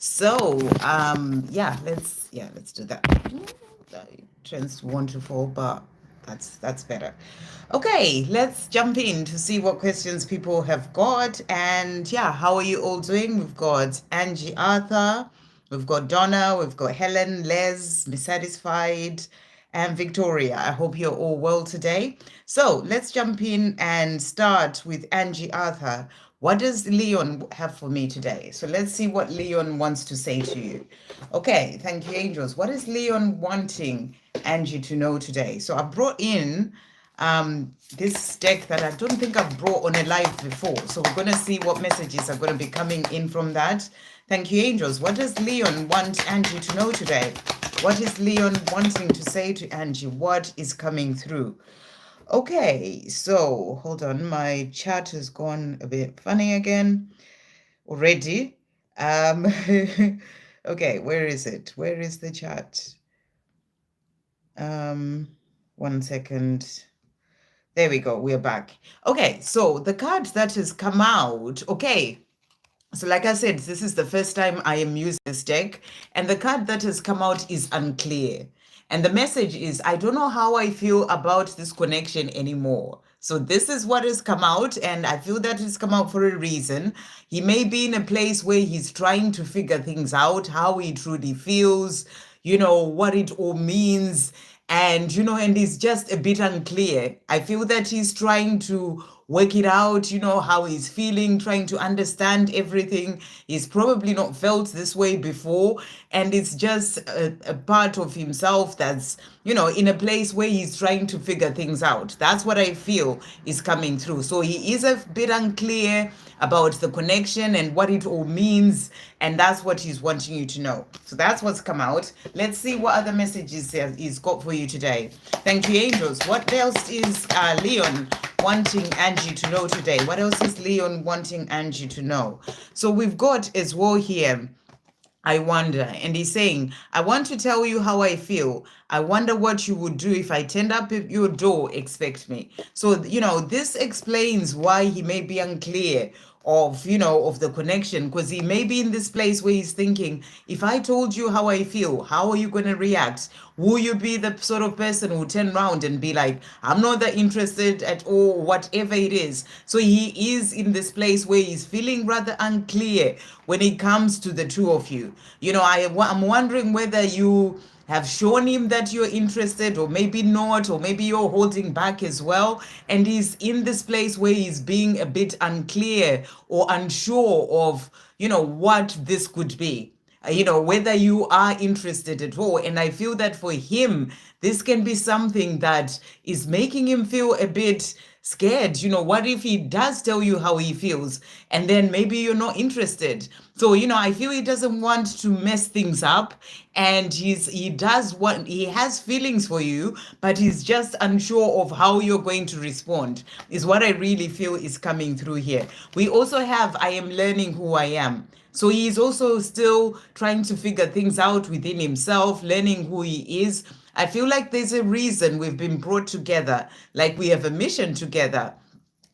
So, let's do that. Trends wonderful, but that's better. Okay, let's jump in to see what questions people have got. And yeah, how are you all doing? We've got Angie Arthur, we've got Donna, we've got Helen, Les, Miss Satisfied, and Victoria. I hope you're all well today. So let's jump in and start with Angie Arthur. What does Leon have for me today? So let's see what Leon wants to say to you. Okay, thank you, angels. What is Leon wanting Angie to know today? So I brought in this deck that I don't think I've brought on a live before. So we're going to see what messages are going to be coming in from that. Thank you, angels. What does Leon want Angie to know today? What is Leon wanting to say to Angie? What is coming through? Okay, so hold on. My chat has gone a bit funny again already. Okay, where is it? Where is the chat? 1 second. There we go. We're back. Okay, so the card that has come out. Okay, so like I said, this is the first time I am using this deck, and the card that has come out is unclear. And the message is, I don't know how I feel about this connection anymore. So this is what has come out, and I feel that it's come out for a reason. He may be in a place where he's trying to figure things out, how he truly feels, what it all means. And, and it's just a bit unclear. I feel that he's trying to work it out, how he's feeling, trying to understand everything. He's probably not felt this way before. And it's just a part of himself that's, in a place where he's trying to figure things out. That's what I feel is coming through. So he is a bit unclear about the connection and what it all means. And that's what he's wanting you to know. So that's what's come out. Let's see what other messages he's got for you today. Thank you, angels. What else is Leon wanting Angie to know today? What else is Leon wanting Angie to know? So we've got as well here, I wonder. And he's saying, I want to tell you how I feel. I wonder what you would do if I turned up at your door, expect me. So, this explains why he may be unclear of the connection, because he may be in this place where he's thinking, if I told you how I feel, how are you going to react? Will you be the sort of person who turn around and be like, I'm not that interested at all, whatever it is? So he is in this place where he's feeling rather unclear when it comes to the two of you. I'm wondering whether you have shown him that you're interested, or maybe not, or maybe you're holding back as well. And he's in this place where he's being a bit unclear or unsure of, what this could be. Whether you are interested at all. And I feel that for him, this can be something that is making him feel a bit scared. What if he does tell you how he feels and then maybe you're not interested? So, I feel he doesn't want to mess things up, and he has feelings for you, but he's just unsure of how you're going to respond, is what I really feel is coming through here. We also have, I am learning who I am. So he's also still trying to figure things out within himself, learning who he is. I feel like there's a reason we've been brought together, like we have a mission together.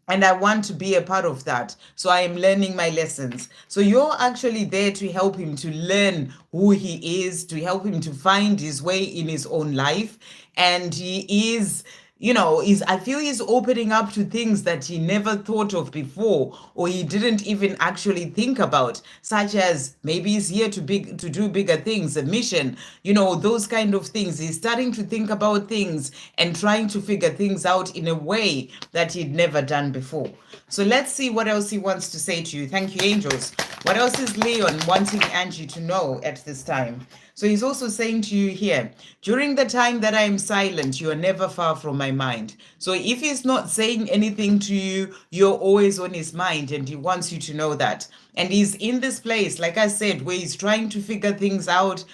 And I want to be a part of that. So I am learning my lessons. So you're actually there to help him to learn who he is, to help him to find his way in his own life. And he is, I feel he's opening up to things that he never thought of before, or he didn't even actually think about, such as maybe he's here to do bigger things, a mission, those kind of things. He's starting to think about things and trying to figure things out in a way that he'd never done before. So let's see what else he wants to say to you. Thank you, angels. What else is Leon wanting Angie to know at this time? So he's also saying to you here, during the time that I am silent, you are never far from my mind. So if he's not saying anything to you, you're always on his mind, and he wants you to know that. And he's in this place, like I said, where he's trying to figure things out.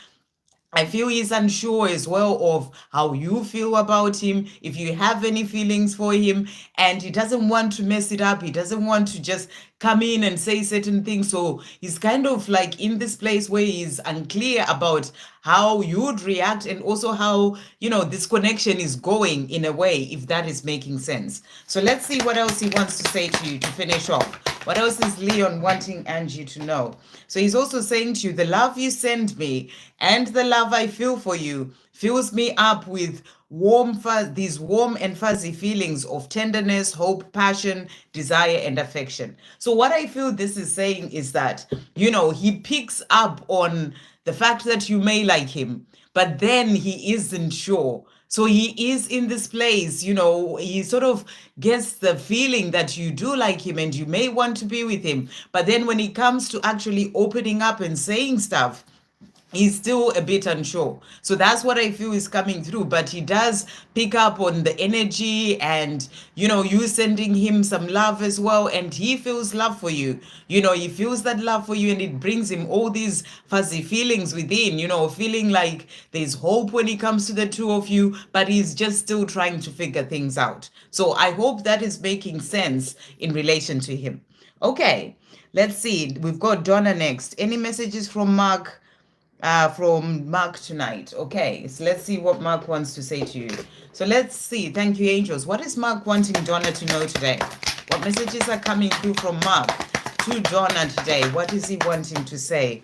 I feel he's unsure as well of how you feel about him, if you have any feelings for him, and he doesn't want to mess it up. He doesn't want to just come in and say certain things. So he's kind of like in this place where he's unclear about how you'd react, and also how, this connection is going in a way, if that is making sense. So let's see what else he wants to say to you to finish off. What else is Leon wanting Angie to know? So he's also saying to you, the love you send me and the love I feel for you fills me up with these warm and fuzzy feelings of tenderness, hope, passion, desire, and affection. So what I feel this is saying is that, he picks up on the fact that you may like him, but then he isn't sure. So he is in this place, he sort of gets the feeling that you do like him and you may want to be with him. But then when it comes to actually opening up and saying stuff, he's still a bit unsure. So that's what I feel is coming through. But he does pick up on the energy and, you sending him some love as well. And he feels love for you. He feels that love for you, and it brings him all these fuzzy feelings within, feeling like there's hope when it comes to the two of you, but he's just still trying to figure things out. So I hope that is making sense in relation to him. Okay, let's see. We've got Donna next. Any messages from Mark? From Mark tonight. Okay, so let's see what Mark wants to say to you. So let's see. Thank you, angels. What is Mark wanting Donna to know today? What messages are coming through from Mark to Donna today? What is he wanting to say?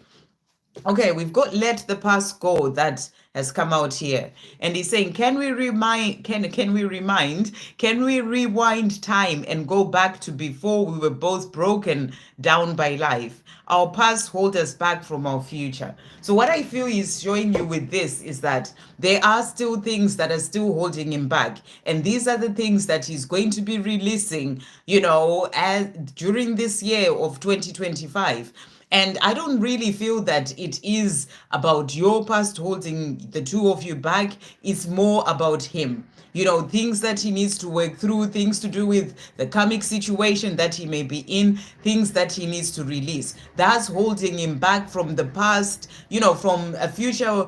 Okay, we've got let the past go that has come out here. And he's saying, can we rewind time and go back to before we were both broken down by life? Our past hold us back from our future. So what I feel he's showing you with this is that there are still things that are still holding him back. And these are the things that he's going to be releasing, as during this year of 2025. And I don't really feel that it is about your past holding the two of you back. It's more about him. Things that he needs to work through, things to do with the karmic situation that he may be in, things that he needs to release. That's holding him back from the past, from a future,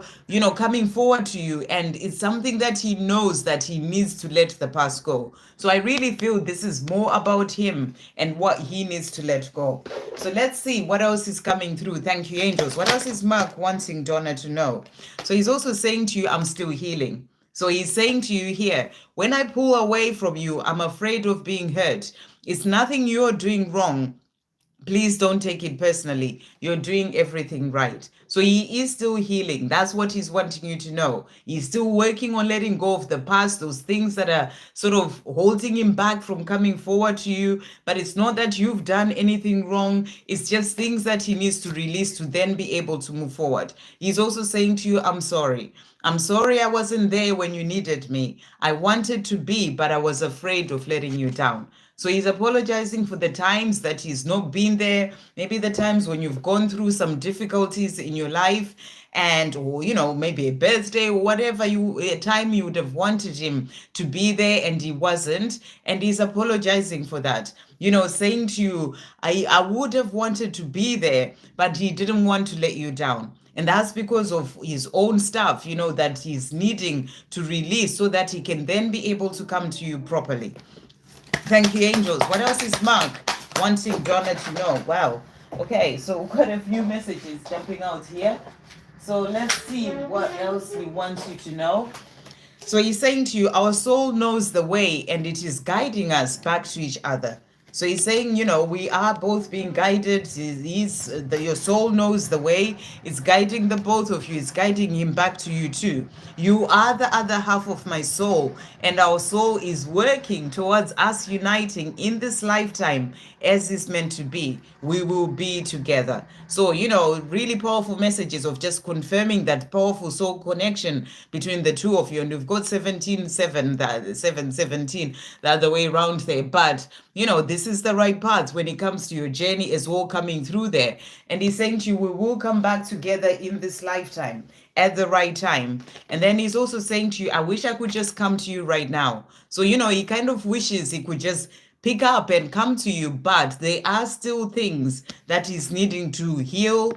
coming forward to you. And it's something that he knows that he needs to let the past go. So I really feel this is more about him and what he needs to let go. So let's see what else is coming through. Thank you, angels. What else is Mark wanting Donna to know? So he's also saying to you, I'm still healing. So he's saying to you here, when I pull away from you, I'm afraid of being hurt. It's nothing you're doing wrong. Please don't take it personally. You're doing everything right. So he is still healing. That's what he's wanting you to know. He's still working on letting go of the past, those things that are sort of holding him back from coming forward to you. But it's not that you've done anything wrong. It's just things that he needs to release to then be able to move forward. He's also saying to you, I'm sorry. I'm sorry I wasn't there when you needed me. I wanted to be, but I was afraid of letting you down. So he's apologizing for the times that he's not been there, maybe the times when you've gone through some difficulties in your life, and maybe a birthday or whatever, a time you would have wanted him to be there and he wasn't, and he's apologizing for that. Saying to you, I would have wanted to be there, but he didn't want to let you down. And that's because of his own stuff, that he's needing to release so that he can then be able to come to you properly. Thank you, angels. What else is Mark wanting Donna to know? Wow. Okay, so we've got a few messages jumping out here. So let's see what else he wants you to know. So he's saying to you, our soul knows the way and it is guiding us back to each other. So he's saying, we are both being guided. Your soul knows the way. It's guiding the both of you. It's guiding him back to you too. You are the other half of my soul, and our soul is working towards us uniting in this lifetime as is meant to be. We will be together. So, really powerful messages of just confirming that powerful soul connection between the two of you. And we've got 717, the other way around there. But, this is the right path when it comes to your journey as well, coming through there. And he's saying to you, we will come back together in this lifetime at the right time. And then he's also saying to you, I wish I could just come to you right now. So, he kind of wishes he could just pick up and come to you, but there are still things that he's needing to heal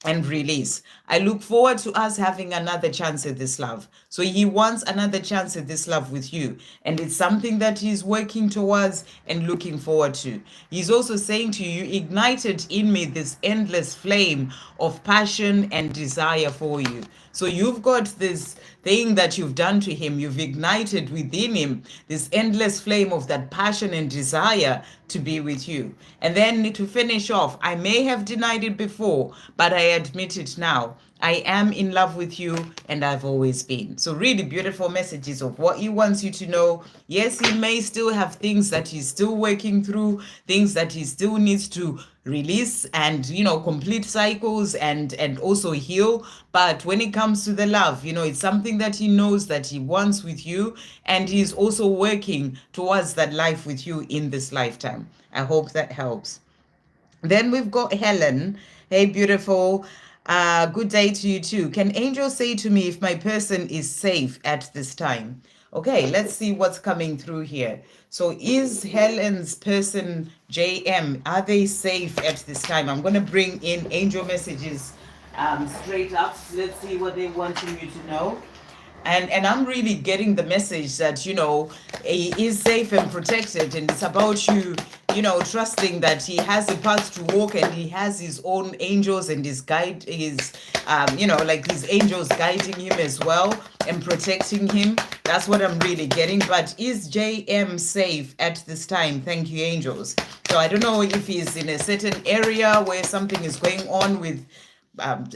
and release. I look forward to us having another chance at this love. So he wants another chance at this love with you. And it's something that he's working towards and looking forward to. He's also saying to you, you ignited in me this endless flame of passion and desire for you. So you've got this thing that you've done to him. You've ignited within him this endless flame of that passion and desire to be with you. And then to finish off, I may have denied it before, but I admit it now. I am in love with you and I've always been. So really beautiful messages of what he wants you to know. Yes, he may still have things that he's still working through, things that he still needs to release and, you know, complete cycles and also heal. But when it comes to the love, you know, it's something that he knows that he wants with you, and he's also working towards that life with you in this lifetime. I hope that helps. Then we've got Helen. Hey, beautiful. Good day to you too. Can angels say to me if my person is safe at this time? Okay, let's see what's coming through here. So is Helen's person JM, are they safe at this time? I'm going to bring in angel messages straight up. Let's see what they want you to know. And I'm really getting the message that, you know, he is safe and protected, and it's about you, you know, trusting that he has a path to walk and he has his own angels and you know, like his angels guiding him as well and protecting him. That's what I'm really getting. But is JM safe at this time? Thank you, angels. So I don't know if he's in a certain area where something is going on with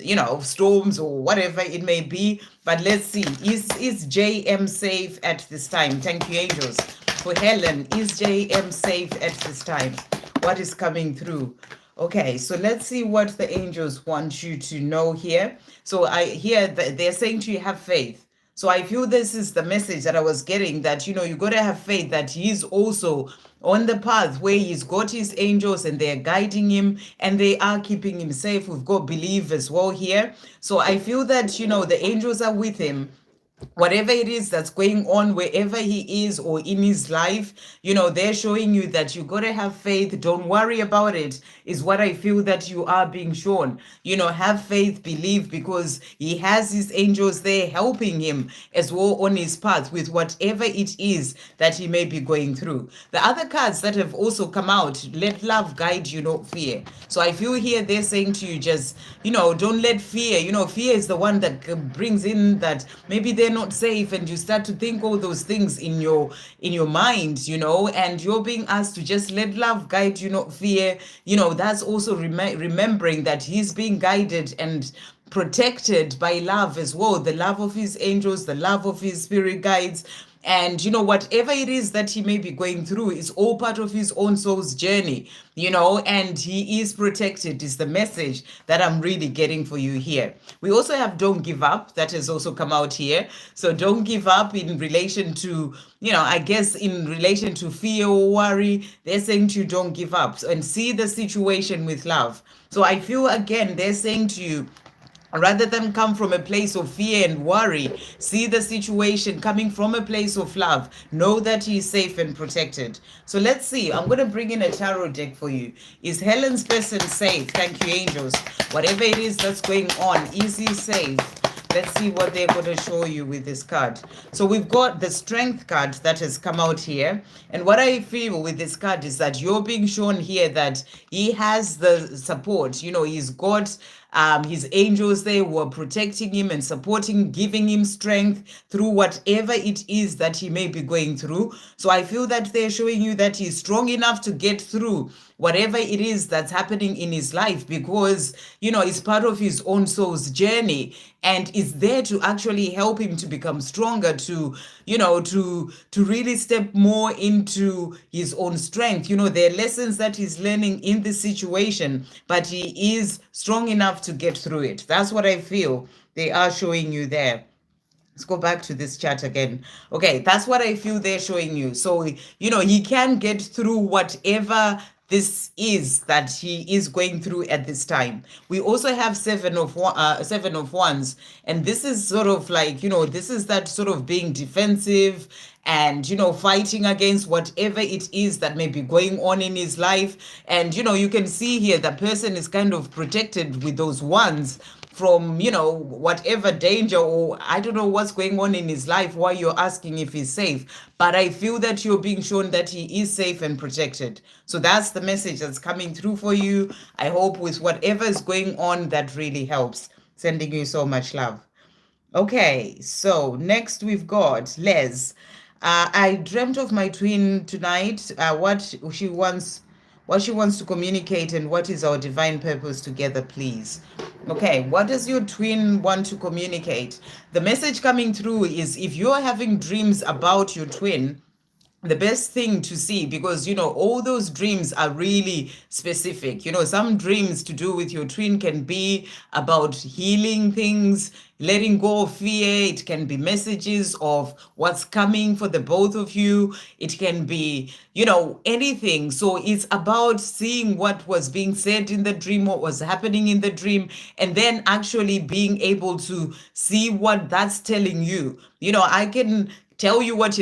you know, storms or whatever it may be. But let's see, is JM safe at this time? Thank you, angels. For Helen, is JM safe at this time? What is coming through? Okay, so let's see what the angels want you to know here. So I hear that they're saying to you, have faith. So I feel this is the message that I was getting, that, you know, you got to have faith that he's also on the path where he's got his angels and they're guiding him and they are keeping him safe. We've got belief as well here. So I feel that, you know, the angels are with him. Whatever it is that's going on, wherever he is or in his life, you know, they're showing you that you got to have faith. Don't worry about it, is what I feel that you are being shown. You know, have faith, believe, because he has his angels there helping him as well on his path with whatever it is that he may be going through. The other cards that have also come out, let love guide you, not fear. So I feel here they're saying to you, just, you know, don't let fear, you know, fear is the one that brings in that maybe they're not safe, and you start to think all those things in your mind, you know, and you're being asked to just let love guide you, not fear. You know, that's also remembering that he's being guided and protected by love as well, the love of his angels, the love of his spirit guides. And, you know, whatever it is that he may be going through is all part of his own soul's journey, you know, and he is protected, is the message that I'm really getting for you here. We also have don't give up. That has also come out here. So don't give up in relation to, you know, I guess in relation to fear or worry. They're saying to you, don't give up and see the situation with love. So I feel, again, they're saying to you, rather than come from a place of fear and worry, see the situation coming from a place of love. Know that he is safe and protected. So let's see. I'm going to bring in a tarot deck for you. Is Helen's person safe? Thank you, angels. Whatever it is that's going on, is he safe? Let's see what they're going to show you with this card. So we've got the strength card that has come out here. And what I feel with this card is that you're being shown here that he has the support. You know, he's got his angels there who are protecting him and supporting, giving him strength through whatever it is that he may be going through. So I feel that they're showing you that he's strong enough to get through whatever it is that's happening in his life, because, you know, it's part of his own soul's journey and is there to actually help him to become stronger, to, you know, to really step more into his own strength. You know, there are lessons that he's learning in this situation, but he is strong enough to get through it. That's what I feel they are showing you there. Let's go back to this chat again. Okay, that's what I feel they're showing you. So, you know, he can get through whatever this is that he is going through at this time. We also have seven of wands, and this is sort of like, you know, this is that sort of being defensive and, fighting against whatever it is that may be going on in his life. And, you can see here the person is kind of protected with those ones from, whatever danger, or I don't know what's going on in his life, why you're asking if he's safe. But I feel that you're being shown that he is safe and protected. So that's the message that's coming through for you. I hope with whatever is going on, that really helps. Sending you so much love. Okay, so next we've got Les. I dreamt of my twin tonight. What she wants to communicate, and what is our divine purpose together, please. Okay, what does your twin want to communicate? The message coming through is, if you're having dreams about your twin, the best thing to see, because all those dreams are really specific. Some dreams to do with your twin can be about healing things, letting go of fear. It can be messages of what's coming for the both of you. It can be anything. So it's about seeing what was being said in the dream, what was happening in the dream, and then actually being able to see what that's telling you. I can tell you what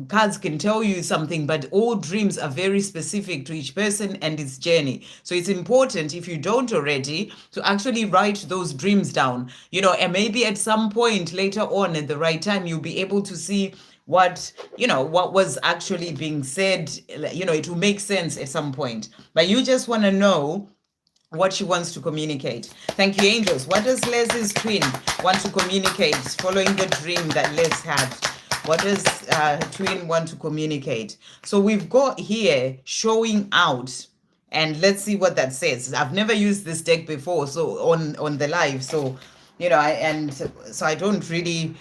cards can tell you something, but all dreams are very specific to each person and its journey. So it's important, if you don't already, to actually write those dreams down, and maybe at some point later on, at the right time, you'll be able to see what was actually being said. It will make sense at some point, but you just want to know what she wants to communicate. Thank you, angels. What does Les's twin want to communicate following the dream that Les had? What does twin want to communicate? So we've got here showing out, and let's see what that says. I've never used this deck before, so on the live, so I don't really,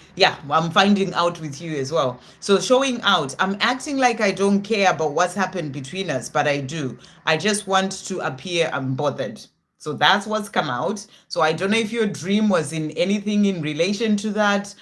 I'm finding out with you as well. So showing out, I'm acting like I don't care about what's happened between us, but I do. I just want to appear unbothered. So that's what's come out. So I don't know if your dream was in anything in relation to that,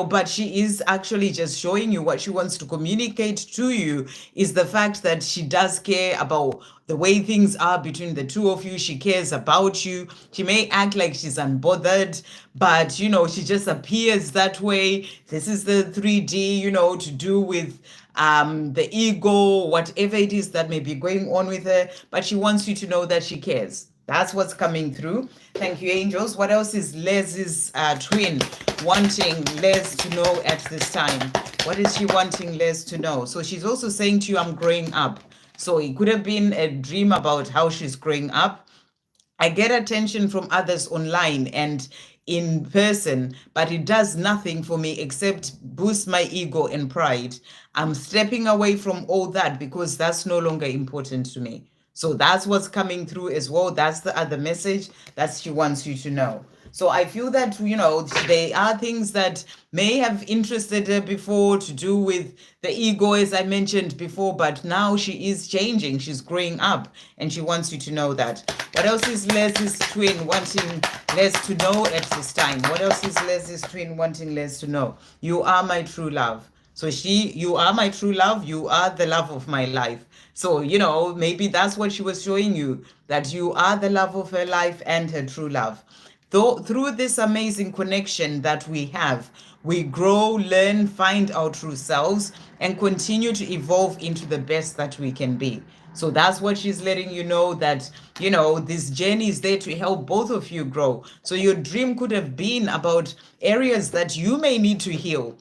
but she is actually just showing you what she wants to communicate to you is the fact that she does care about the way things are between the two of you. She cares about you. She may act like she's unbothered, but she just appears that way. This is the 3D, to do with the ego, whatever it is that may be going on with her, but she wants you to know that she cares. That's what's coming through. Thank you, angels. What else is Les's twin wanting Les to know at this time? What is she wanting Les to know? So she's also saying to you, I'm growing up. So it could have been a dream about how she's growing up. I get attention from others online and in person, but it does nothing for me except boost my ego and pride. I'm stepping away from all that because that's no longer important to me. So that's what's coming through as well. That's the other message that she wants you to know. So I feel that, there are things that may have interested her before to do with the ego, as I mentioned before, but now she is changing. She's growing up, and she wants you to know that. What else is Les's twin wanting Les to know at this time? What else is Les's twin wanting Les to know? You are my true love. So you are my true love. You are the love of my life. So, maybe that's what she was showing you, that you are the love of her life and her true love. Though through this amazing connection that we have, we grow, learn, find our true selves, and continue to evolve into the best that we can be. So that's what she's letting you know, that, this journey is there to help both of you grow. So your dream could have been about areas that you may need to heal.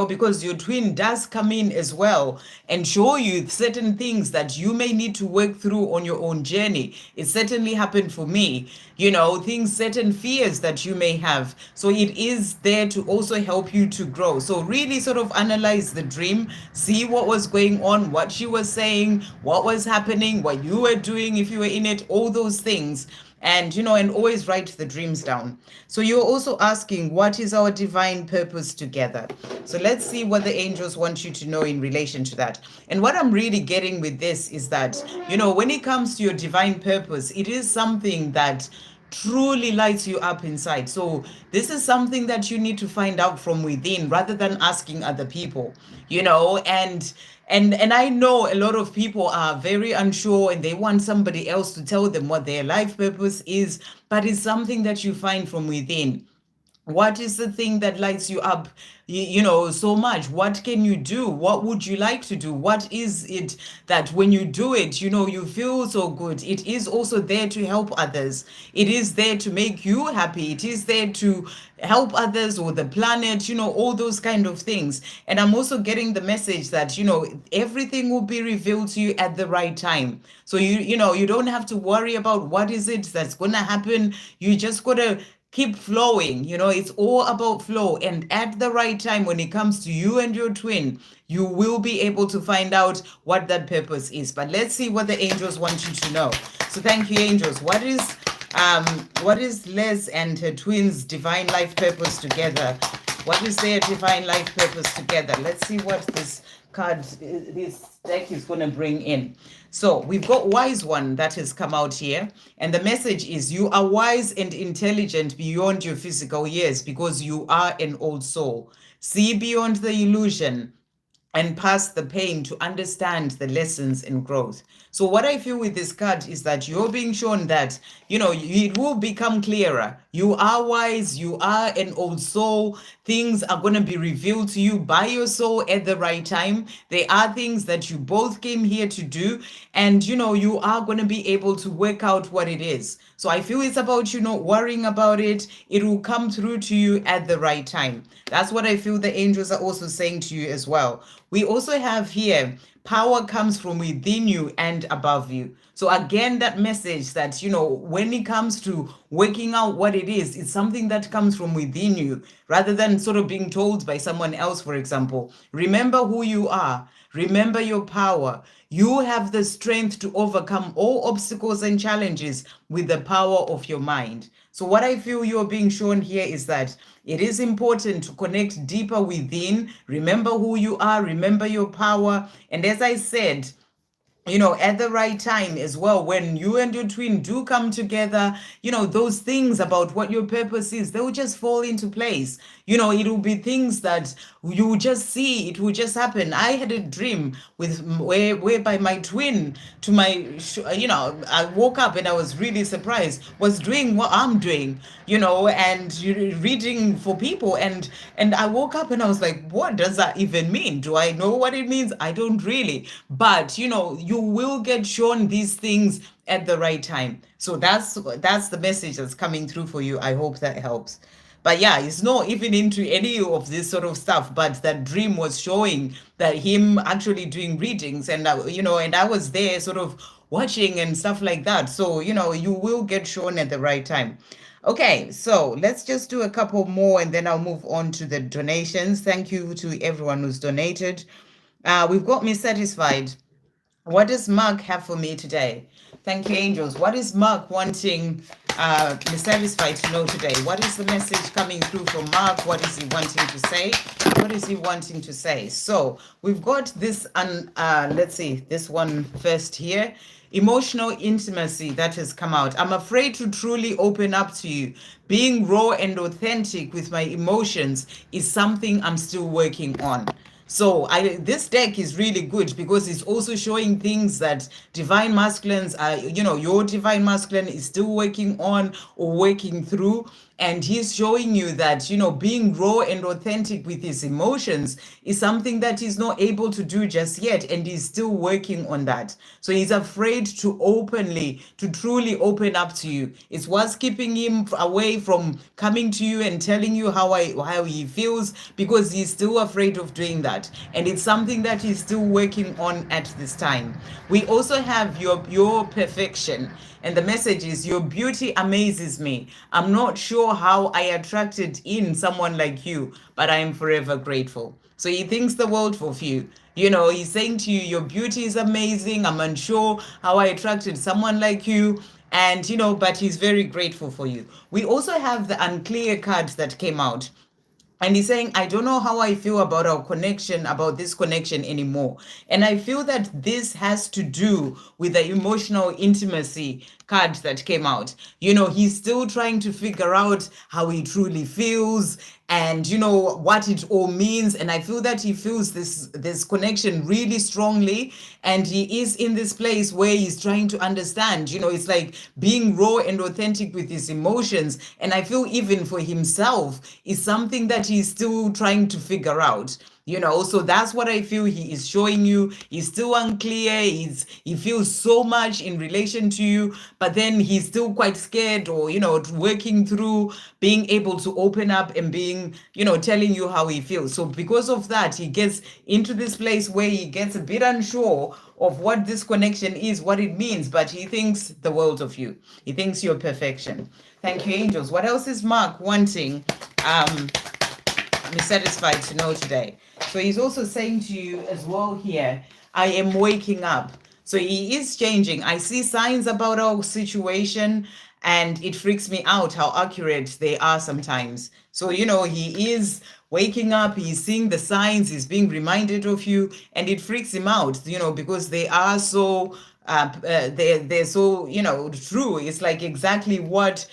Because your twin does come in as well and show you certain things that you may need to work through on your own journey. It certainly happened for me, certain fears that you may have. So it is there to also help you to grow. So really sort of analyze the dream, see what was going on, what she was saying, what was happening, what you were doing if you were in it, all those things. And and always write the dreams down. So you're also asking, what is our divine purpose together? So let's see what the angels want you to know in relation to that. And what I'm really getting with this is that, when it comes to your divine purpose, it is something that truly lights you up inside. So this is something that you need to find out from within rather than asking other people, and I know a lot of people are very unsure and they want somebody else to tell them what their life purpose is, but it's something that you find from within. What is the thing that lights you up, so much? What can you do? What would you like to do? What is it that when you do it, you feel so good? It is also there to help others. It is there to make you happy. It is there to help others or the planet, all those kind of things. And I'm also getting the message that, everything will be revealed to you at the right time. So you don't have to worry about what is it that's going to happen. You just got to keep flowing. It's all about flow, and at the right time, when it comes to you and your twin, you will be able to find out what that purpose is. But let's see what the angels want you to know. So thank you, angels. What is Les and her twins divine life purpose together? What is their divine life purpose together? Let's see what this deck is going to bring in. So we've got wise one that has come out here, and the message is you are wise and intelligent beyond your physical years because you are an old soul. See beyond the illusion and past the pain to understand the lessons and growth. So what I feel with this card is that you're being shown that, it will become clearer. You are wise, you are an old soul. Things are going to be revealed to you by your soul at the right time. They are things that you both came here to do, and you are going to be able to work out what it is. So I feel it's about you not worrying about it. It will come through to you at the right time. That's what I feel the angels are also saying to you as well. We also have here, power comes from within you and above you. So again, that message that, when it comes to working out what it is, it's something that comes from within you rather than sort of being told by someone else, for example. Remember who you are. Remember your power. You have the strength to overcome all obstacles and challenges with the power of your mind. So what I feel you're being shown here is that it is important to connect deeper within. Remember who you are, remember your power. And as I said, at the right time as well, when you and your twin do come together, those things about what your purpose is, they will just fall into place. It will be things that you will just see, it will just happen. I had a dream whereby my twin I woke up and I was really surprised, was doing what I'm doing, and reading for people, and I woke up and I was like, what does that even mean? Do I know what it means? I don't really. But you will get shown these things at the right time. So that's the message that's coming through for you. I hope that helps. But yeah, it's not even into any of this sort of stuff, but that dream was showing that him actually doing readings, and and I was there sort of watching and stuff like that. So you will get shown at the right time. Okay, so let's just do a couple more and then I'll move on to the donations. Thank you to everyone who's donated. We've got me satisfied. What does Mark have for me today? Thank you, angels. What is Mark wanting me satisfied to know today? What is the message coming through from Mark? What is he wanting to say? What is he wanting to say? So we've got this, let's see, this one first here. Emotional intimacy that has come out. I'm afraid to truly open up to you. Being raw and authentic with my emotions is something I'm still working on. So this deck is really good because it's also showing things that divine masculines are, your divine masculine is still working on or working through. And he's showing you that, being raw and authentic with his emotions is something that he's not able to do just yet. And he's still working on that. So he's afraid to truly open up to you. It's what's keeping him away from coming to you and telling you how he feels, because he's still afraid of doing that. And it's something that he's still working on at this time. We also have your perfection. And the message is, your beauty amazes me. I'm not sure how I attracted in someone like you, but I am forever grateful. So he thinks the world of you. He's saying to you, your beauty is amazing. I'm unsure how I attracted someone like you. And, but he's very grateful for you. We also have the unclear card that came out. And he's saying, I don't know how I feel about about this connection anymore. And I feel that this has to do with the emotional intimacy card that came out. You know, he's still trying to figure out how he truly feels and, you know, what it all means. And I feel that he feels this connection really strongly. And he is in this place where he's trying to understand, you know, it's like being raw and authentic with his emotions. And I feel even for himself is something that he's still trying to figure out. You know, so that's what I feel he is showing you. He's still unclear. He feels so much in relation to you, but then he's still quite scared, or, you know, working through being able to open up and being, you know, telling you how he feels. So because of that, he gets into this place where he gets a bit unsure of what this connection is, what it means, but he thinks the world of you. He thinks you're perfection. Thank you, angels. What else is Mark wanting? Be satisfied to know today. So he's also saying to you as well here, I am waking up. So he is changing. I see signs about our situation, and it freaks me out how accurate they are sometimes. So, you know, he is waking up, he's seeing the signs, he's being reminded of you, and it freaks him out, you know, because they are so they're so, you know, true. It's like exactly what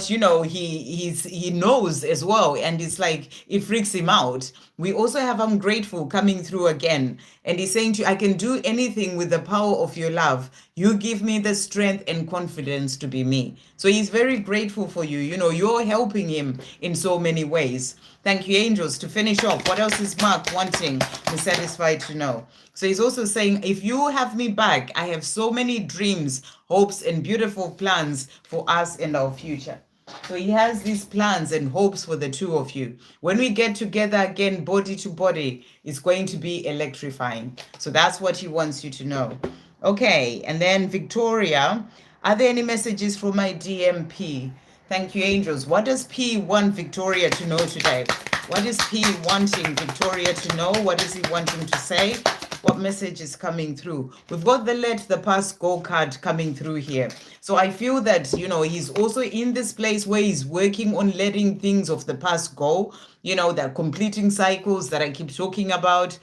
you know he knows as well, and it's like it freaks him out. We also have I'm grateful coming through again, and he's saying to you, I can do anything with the power of your love. You give me the strength and confidence to be me. So he's very grateful for you. You know, you're helping him in so many ways. Thank you, angels. To finish off, what else is Mark wanting? Be satisfied to know. So he's also saying, if you have me back, I have so many dreams, hopes, and beautiful plans for us and our future. So he has these plans and hopes for the two of you. When we get together again, body to body, it's going to be electrifying. So that's what he wants you to know. Okay, and then Victoria, are there any messages for my DMP? Thank you, angels. What does P want Victoria to know today? What is P wanting Victoria to know? What is he wanting to say? What message is coming through? We've got the let the past go card coming through here. So I feel that, you know, he's also in this place where he's working on letting things of the past go, you know, that completing cycles that I keep talking about.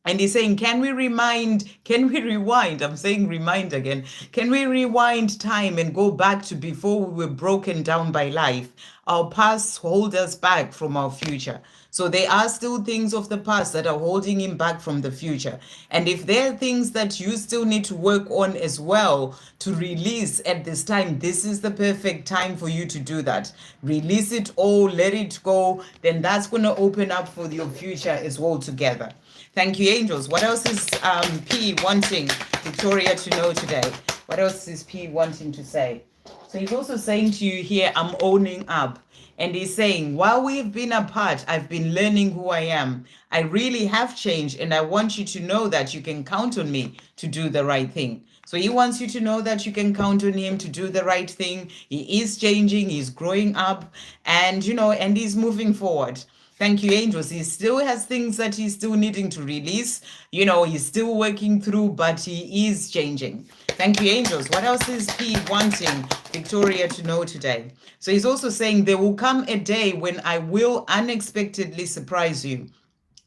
And he's saying, can we rewind? I'm saying remind again. Can we rewind time and go back to before we were broken down by life? Our past hold us back from our future. So there are still things of the past that are holding him back from the future. And if there are things that you still need to work on as well to release at this time, this is the perfect time for you to do that. Release it all, let it go. Then that's going to open up for your future as well together. Thank you, angels. What else is P wanting Victoria to know today? What else is P wanting to say? So he's also saying to you here, I'm owning up. And he's saying, while we've been apart, I've been learning who I am. I really have changed, and I want you to know that you can count on me to do the right thing. So he wants you to know that you can count on him to do the right thing. He is changing, he's growing up, and, you know, and he's moving forward. Thank you, angels. He still has things that he's still needing to release. You know, he's still working through, but he is changing. Thank you, angels. What else is he wanting Victoria to know today? So he's also saying there will come a day when I will unexpectedly surprise you.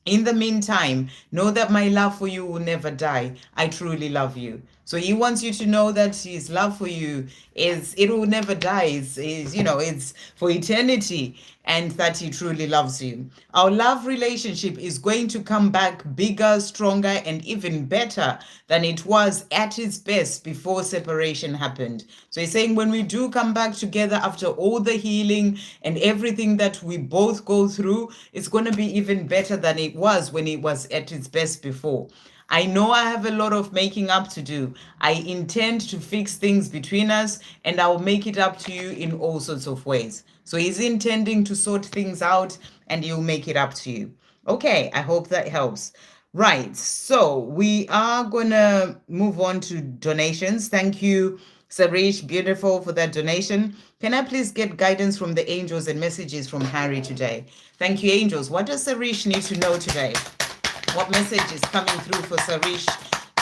In the meantime, know that my love for you will never die. I truly love you. So he wants you to know that his love for you it will never die. It's for eternity, and that he truly loves you. Our love relationship is going to come back bigger, stronger, and even better than it was at its best before separation happened. So he's saying when we do come back together after all the healing and everything that we both go through, it's going to be even better than it was when it was at its best before. I know I have a lot of making up to do. I intend to fix things between us, and I'll make it up to you in all sorts of ways. So he's intending to sort things out, and he'll make it up to you. Okay, I hope that helps. Right, so we are gonna move on to donations. Thank you, Sarish, beautiful, for that donation. Can I please get guidance from the angels and messages from Harry today? Thank you, angels. What does Sarish need to know today? What message is coming through for Sarish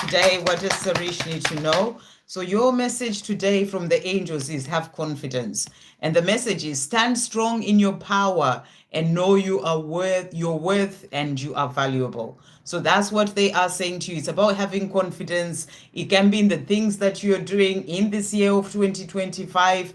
today? What does Sarish need to know? So your message today from the angels is have confidence. And the message is stand strong in your power and know you are your worth and you are valuable. So that's what they are saying to you. It's about having confidence. It can be in the things that you're doing in this year of 2025.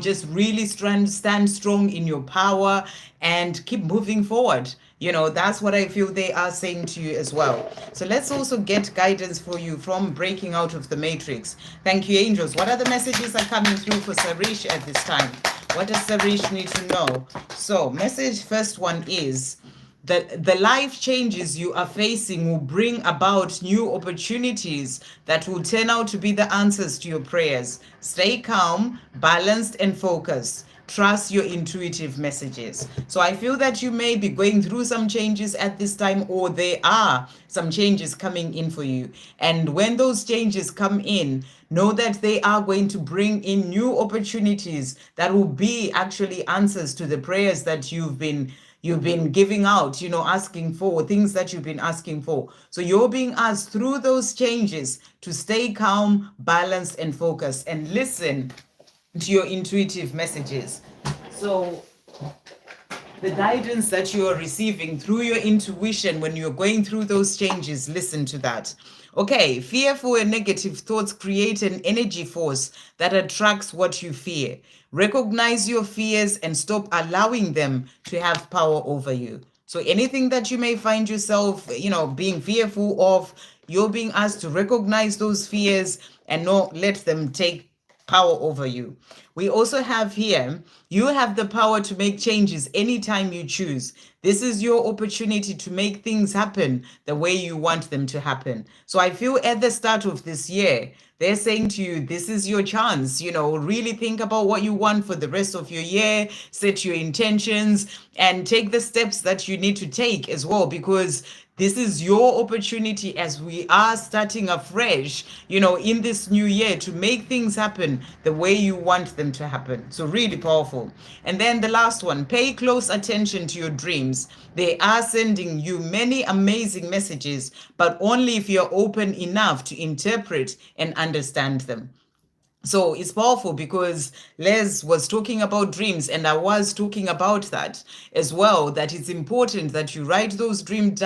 Just really stand strong in your power and keep moving forward. That's what I feel they are saying to you as well. So let's also get guidance for you from breaking out of the matrix. Thank you, angels. What other messages are coming through for Sarish at this time? What does Sarish need to know? So, message first one is that the life changes you are facing will bring about new opportunities that will turn out to be the answers to your prayers. Stay calm, balanced, and focused. Trust your intuitive messages. So I feel that you may be going through some changes at this time, or there are some changes coming in for you. And when those changes come in, know that they are going to bring in new opportunities that will be actually answers to the prayers that you've been giving out, asking for things that you've been asking for. So you're being asked through those changes to stay calm, balanced, and focused, and listen to your intuitive messages. So the guidance that you are receiving through your intuition when you're going through those changes, listen to that. Okay, fearful and negative thoughts create an energy force that attracts what you fear. Recognize your fears and stop allowing them to have power over you. So anything that you may find yourself, being fearful of, you're being asked to recognize those fears and not let them take power over you. We also have here, you have the power to make changes anytime you choose. This is your opportunity to make things happen the way you want them to happen. So I feel at the start of this year, they're saying to you, this is your chance, really think about what you want for the rest of your year, set your intentions, and take the steps that you need to take as well, because this is your opportunity as we are starting afresh, in this new year, to make things happen the way you want them to happen. So really powerful. And then the last one, pay close attention to your dreams. They are sending you many amazing messages, but only if you're open enough to interpret and understand them. So it's powerful because Les was talking about dreams, and I was talking about that as well, that it's important that you write those dreams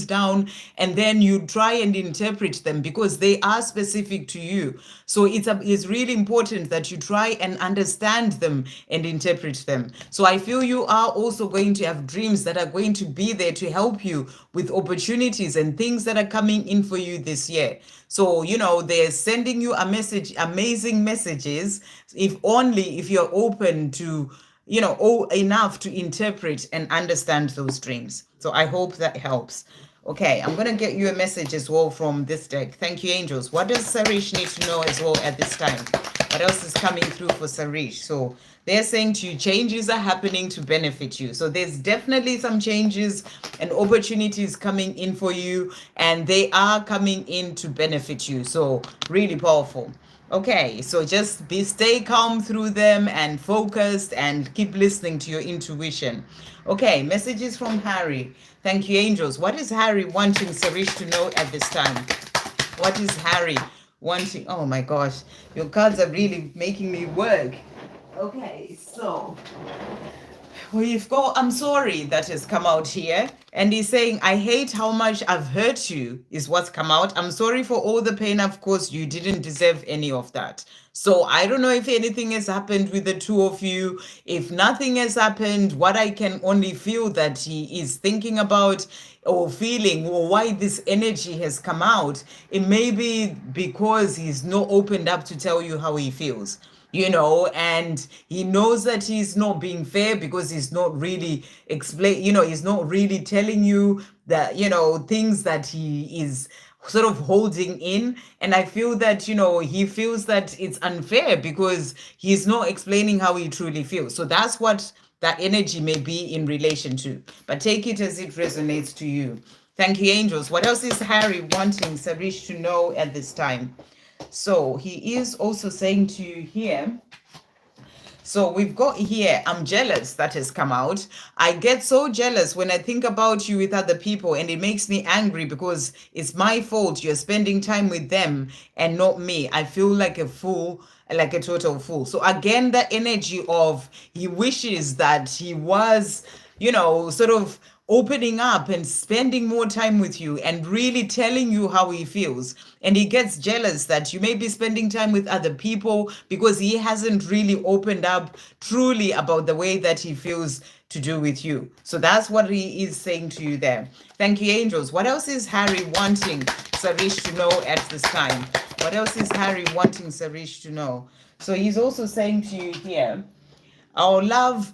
down, and then you try and interpret them because they are specific to you. So it's really important that you try and understand them and interpret them. So I feel you are also going to have dreams that are going to be there to help you with opportunities and things that are coming in for you this year. So, they're sending you amazing messages, if you're open to, enough to interpret and understand those dreams. So I hope that helps. Okay, I'm going to get you a message as well from this deck. Thank you, angels. What does Sarish need to know as well at this time? What else is coming through for Sarish? So they're saying to you, changes are happening to benefit you. So there's definitely some changes and opportunities coming in for you, and they are coming in to benefit you. So really powerful. Okay, so just stay calm through them and focused and keep listening to your intuition. Okay, messages from Harry. Thank you, angels. What is Harry wanting Sarish to know at this time? What is Harry wanting? Oh my gosh, your cards are really making me work. Okay, so we've got I'm sorry that has come out here. And he's saying, I hate how much I've hurt you, is what's come out. I'm sorry for all the pain I've caused you. Didn't deserve any of that. So I don't know if anything has happened with the two of you. If nothing has happened, what I can only feel that he is thinking about or feeling, or why this energy has come out, it may be because he's not opened up to tell you how he feels. And he knows that he's not being fair because he's not really he's not really telling you that, things that he is sort of holding in. And I feel that, he feels that it's unfair because he's not explaining how he truly feels. So that's what that energy may be in relation to. But take it as it resonates to you. Thank you, angels. What else is Harry wanting Sarish to know at this time? So he is also saying to you here, so we've got here, I'm jealous, that has come out. I get so jealous when I think about you with other people, and it makes me angry because it's my fault you're spending time with them and not me. I feel like a fool, like a total fool. So again, the energy of he wishes that he was, sort of opening up and spending more time with you and really telling you how he feels. And he gets jealous that you may be spending time with other people because he hasn't really opened up truly about the way that he feels to do with you. So that's what he is saying to you there. Thank you, angels. What else is Harry wanting Sarish to know at this time? What else is Harry wanting Sarish to know? So he's also saying to you here, our love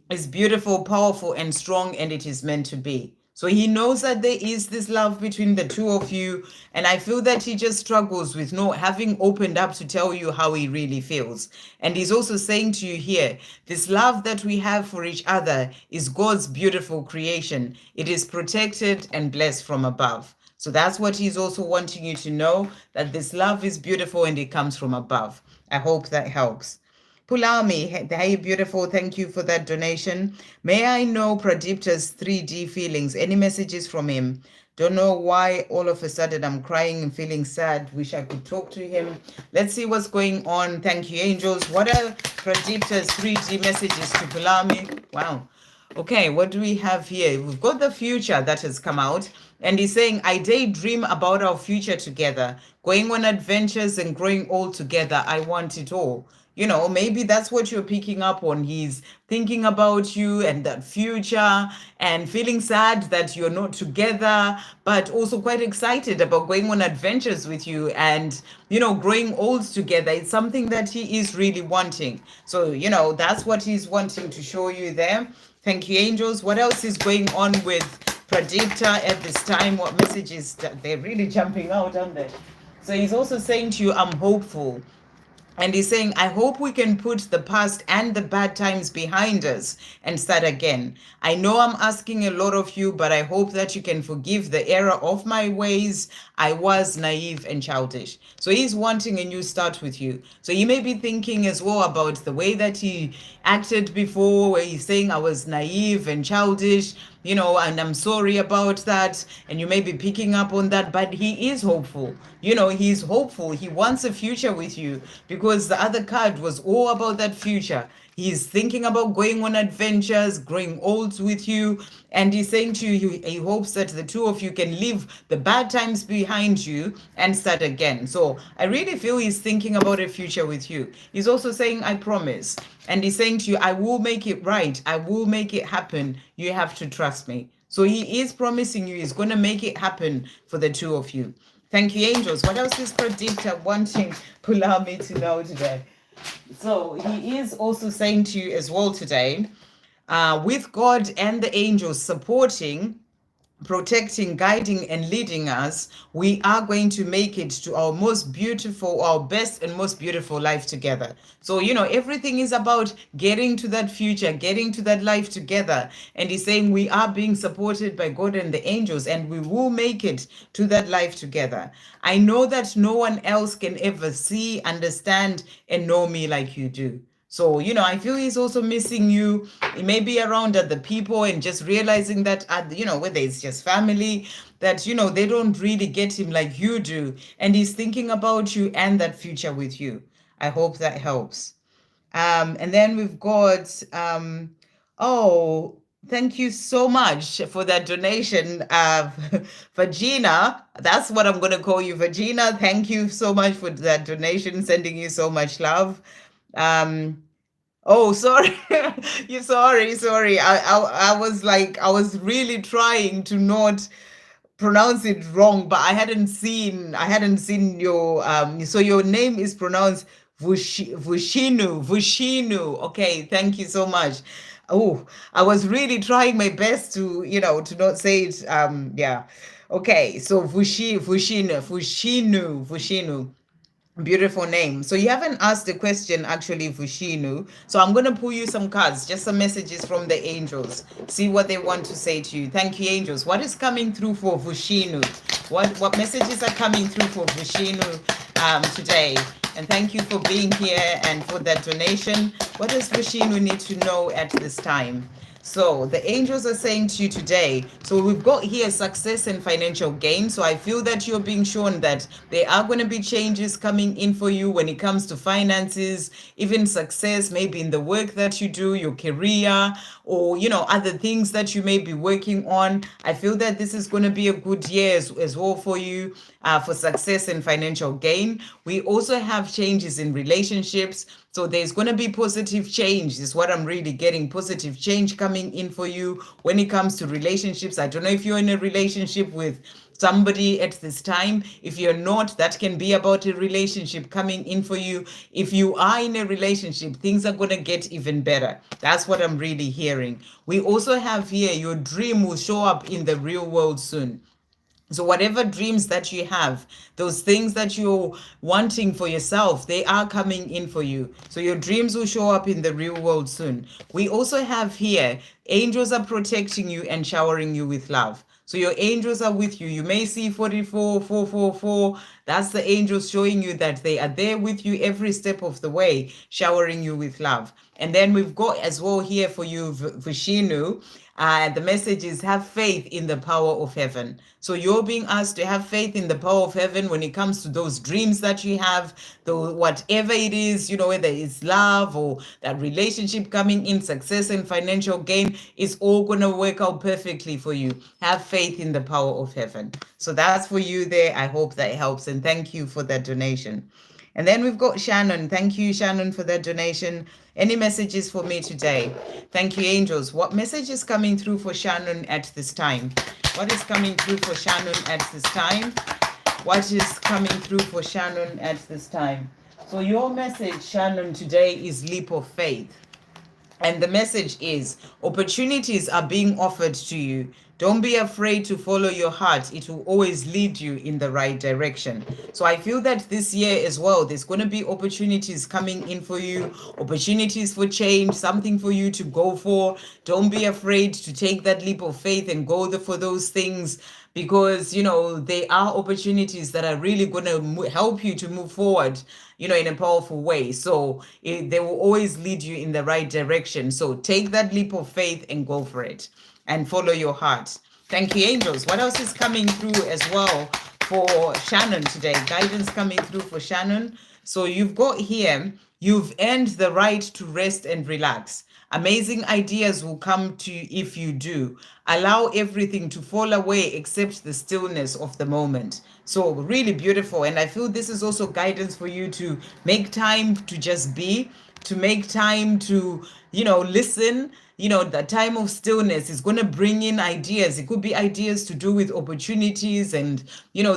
is beautiful, powerful, and strong, and it is meant to be. So he knows that there is this love between the two of you, and I feel that he just struggles with not having opened up to tell you how he really feels. And he's also saying to you here, this love that we have for each other is God's beautiful creation. It is protected and blessed from above. So that's what he's also wanting you to know, that this love is beautiful and it comes from above. I hope that helps. Pulami, hey, beautiful. Thank you for that donation. May I know Pradipta's 3D feelings? Any messages from him? Don't know why all of a sudden I'm crying and feeling sad. Wish I could talk to him. Let's see what's going on. Thank you, angels. What are Pradipta's 3D messages to Pulami? Wow. Okay, what do we have here? We've got the future that has come out. And he's saying, I daydream about our future together, going on adventures and growing old together. I want it all. You know, maybe that's what you're picking up on. He's thinking about you and that future and feeling sad that you're not together, but also quite excited about going on adventures with you and, you know, growing old together. It's something that he is really wanting. So, you know, that's what he's wanting to show you there. Thank you, angels. What else is going on with Pradipta at this time? What messages? They're really jumping out, aren't they? So he's also saying to you, I'm hopeful. And he's saying, I hope we can put the past and the bad times behind us and start again. I know I'm asking a lot of you, but I hope that you can forgive the error of my ways. I was naive and childish. So he's wanting a new start with you. So you may be thinking as well about the way that he acted before, where he's saying I was naive and childish, you know, and I'm sorry about that. And you may be picking up on that, but he is hopeful. You know, he's hopeful. He wants a future with you because the other card was all about that future. He's thinking about going on adventures, growing old with you. And he's saying to you, he hopes that the two of you can leave the bad times behind you and start again. So I really feel he's thinking about a future with you. He's also saying, I promise. And he's saying to you, I will make it right. I will make it happen. You have to trust me. So he is promising you he's going to make it happen for the two of you. Thank you, angels. What else is Pradipta wanting Pulami to know today? So he is also saying to you as well today, with God and the angels supporting, protecting, guiding, and leading us, we are going to make it to our most beautiful, our best and most beautiful life together. So, you know, everything is about getting to that future, getting to that life together. And he's saying we are being supported by God and the angels, and we will make it to that life together. I know that no one else can ever see, understand, and know me like you do. So, you know, I feel he's also missing you. He may be around other people and just realizing that, you know, whether it's just family, that, you know, they don't really get him like you do. And he's thinking about you and that future with you. I hope that helps. And then we've got, oh, thank you so much for that donation, Virginia. That's what I'm going to call you, Virginia. Thank you so much for that donation, sending you so much love. Oh, sorry. You sorry. I was like, I was really trying to not pronounce it wrong, but I hadn't seen your so your name is pronounced Vushinu. Okay, thank you so much. Oh, I was really trying my best to, you know, to not say it. Yeah. Okay, so Vushinu. Beautiful name. So you haven't asked the question actually, Vushinu. So I'm going to pull you some cards, just some messages from the angels. See what they want to say to you. Thank you, angels. What is coming through for Vushinu? What messages are coming through for Vushinu today? And thank you for being here and for that donation. What does Vushinu need to know at this time? So the angels are saying to you today, so we've got here success and financial gain. So I feel that you're being shown that there are going to be changes coming in for you when it comes to finances, even success, maybe in the work that you do, your career, or, other things that you may be working on. I feel that this is going to be a good year as well for you, for success and financial gain. We also have changes in relationships. So there's going to be positive change, is what I'm really getting. Positive change coming in for you when it comes to relationships. I don't know if you're in a relationship with somebody at this time. If you're not, that can be about a relationship coming in for you. If you are in a relationship, things are going to get even better. That's what I'm really hearing. We also have here your dream will show up in the real world soon. So whatever dreams that you have, those things that you're wanting for yourself, they are coming in for you. So your dreams will show up in the real world soon. We also have here, angels are protecting you and showering you with love. So your angels are with you. You may see 44444. That's the angels showing you that they are there with you every step of the way, showering you with love. And then we've got as well here for you, Vishinu. The message is have faith in the power of heaven. So you're being asked to have faith in the power of heaven when it comes to those dreams that you have, though whatever it is, whether it's love or that relationship coming in, success and financial gain, is all going to work out perfectly for you. Have faith in the power of heaven. So that's for you there. I hope that helps. And thank you for that donation. And then we've got Shannon. Thank you, Shannon, for that donation. Any messages for me today? Thank you, angels. What message is coming through for Shannon at this time? What is coming through for Shannon at this time? What is coming through for Shannon at this time? So your message, Shannon, today is leap of faith. And the message is opportunities are being offered to you. Don't be afraid to follow your heart. It will always lead you in the right direction. So I feel that this year as well, there's going to be opportunities coming in for you, opportunities for change, something for you to go for. Don't be afraid to take that leap of faith and go for those things, because there are opportunities that are really going to help you to move forward in a powerful way. So they will always lead you in the right direction. So take that leap of faith and go for it and follow your heart. Thank you, angels. What else is coming through as well for Shannon today? Guidance coming through for Shannon. So you've got here, you've earned the right to rest and relax. Amazing ideas will come to you if you do. Allow everything to fall away except the stillness of the moment. So really beautiful. And I feel this is also guidance for you to make time to just be, to make time to, listen. The time of stillness is going to bring in ideas. It could be ideas to do with opportunities and,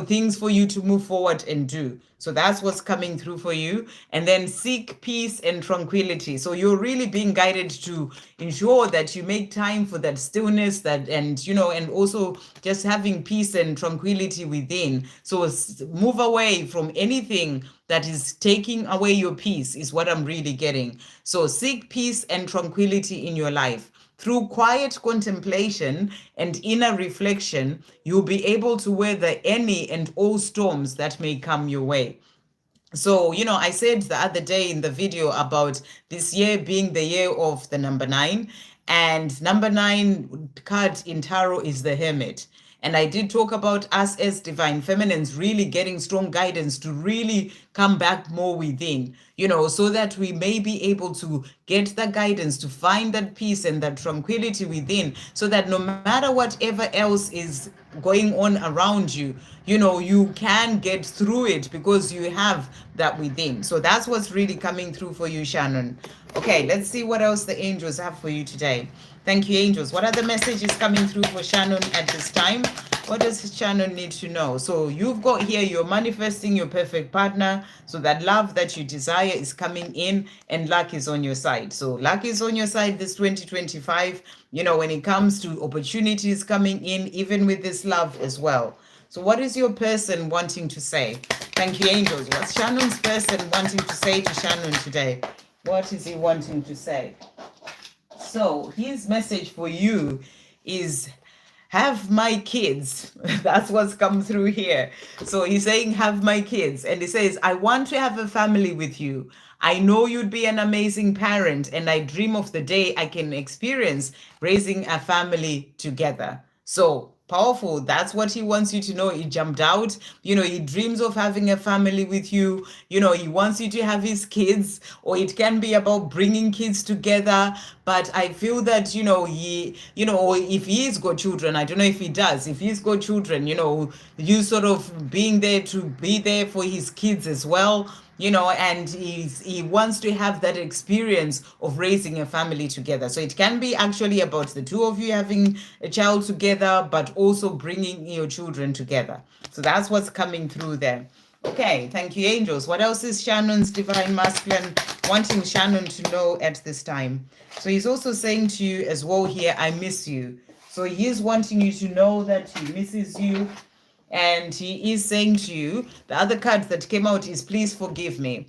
things for you to move forward and do. So that's what's coming through for you. And then seek peace and tranquility. So you're really being guided to ensure that you make time for that stillness, and also just having peace and tranquility within. So move away from anything that is taking away your peace is what I'm really getting. So seek peace and tranquility in your life. Through quiet contemplation and inner reflection, you'll be able to weather any and all storms that may come your way. So, I said the other day in the video about this year being the year of the number 9, and number 9 card in tarot is the Hermit. And I did talk about us as divine feminines really getting strong guidance to really come back more within, so that we may be able to get the guidance to find that peace and that tranquility within, so that no matter whatever else is going on around you, you can get through it because you have that within. So that's what's really coming through for you, Shannon. Okay, let's see what else the angels have for you today. Thank you, angels. What are the messages coming through for Shannon at this time? What does Shannon need to know? So you've got here, you're manifesting your perfect partner. So that love that you desire is coming in and luck is on your side. So luck is on your side this 2025, when it comes to opportunities coming in, even with this love as well. So what is your person wanting to say? Thank you, angels. What's Shannon's person wanting to say to Shannon today? What is he wanting to say? So his message for you is have my kids. That's what's come through here. So he's saying, have my kids. And he says, I want to have a family with you. I know you'd be an amazing parent, and I dream of the day I can experience raising a family together. So powerful. That's what he wants you to know. He jumped out. He dreams of having a family with you. He wants you to have his kids, or it can be about bringing kids together. But I feel that, or if he's got children, I don't know if he does. If he's got children, you sort of being there to be there for his kids as well. And he wants to have that experience of raising a family together. So it can be actually about the two of you having a child together, but also bringing your children together. So that's what's coming through there. Okay, thank you, angels. What else is Shannon's divine masculine wanting Shannon to know at this time? So he's also saying to you as well here, I miss you. So he is wanting you to know that he misses you. And he is saying to you, the other card that came out is, please forgive me.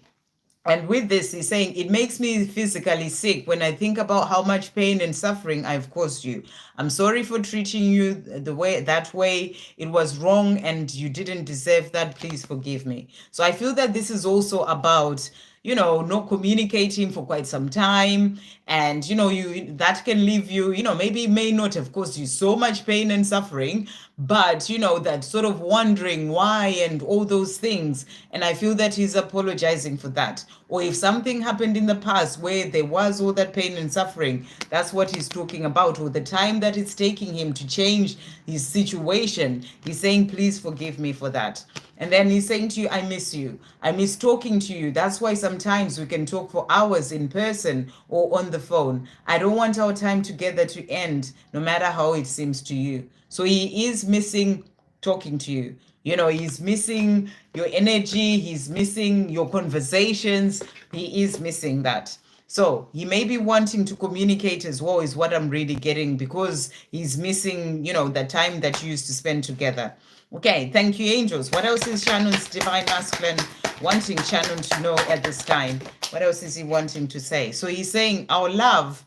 And with this, he's saying, it makes me physically sick when I think about how much pain and suffering I've caused you. I'm sorry for treating you that way. It was wrong and you didn't deserve that. Please forgive me. So I feel that this is also about, not communicating for quite some time. And, that can leave you, maybe it may not have caused you so much pain and suffering, but, that sort of wondering why and all those things. And I feel that he's apologizing for that. Or if something happened in the past where there was all that pain and suffering, that's what he's talking about. Or the time that it's taking him to change his situation, he's saying, please forgive me for that. And then he's saying to you, I miss you. I miss talking to you. That's why sometimes we can talk for hours in person or on the phone. I don't want our time together to end, no matter how it seems to you. So he is missing talking to you. He's missing your energy. He's missing your conversations. He is missing that. So he may be wanting to communicate as well, is what I'm really getting, because he's missing, the time that you used to spend together. Okay, thank you, angels. What else is Shannon's divine masculine wanting Shannon to know at this time? What else is he wanting to say? So he's saying our love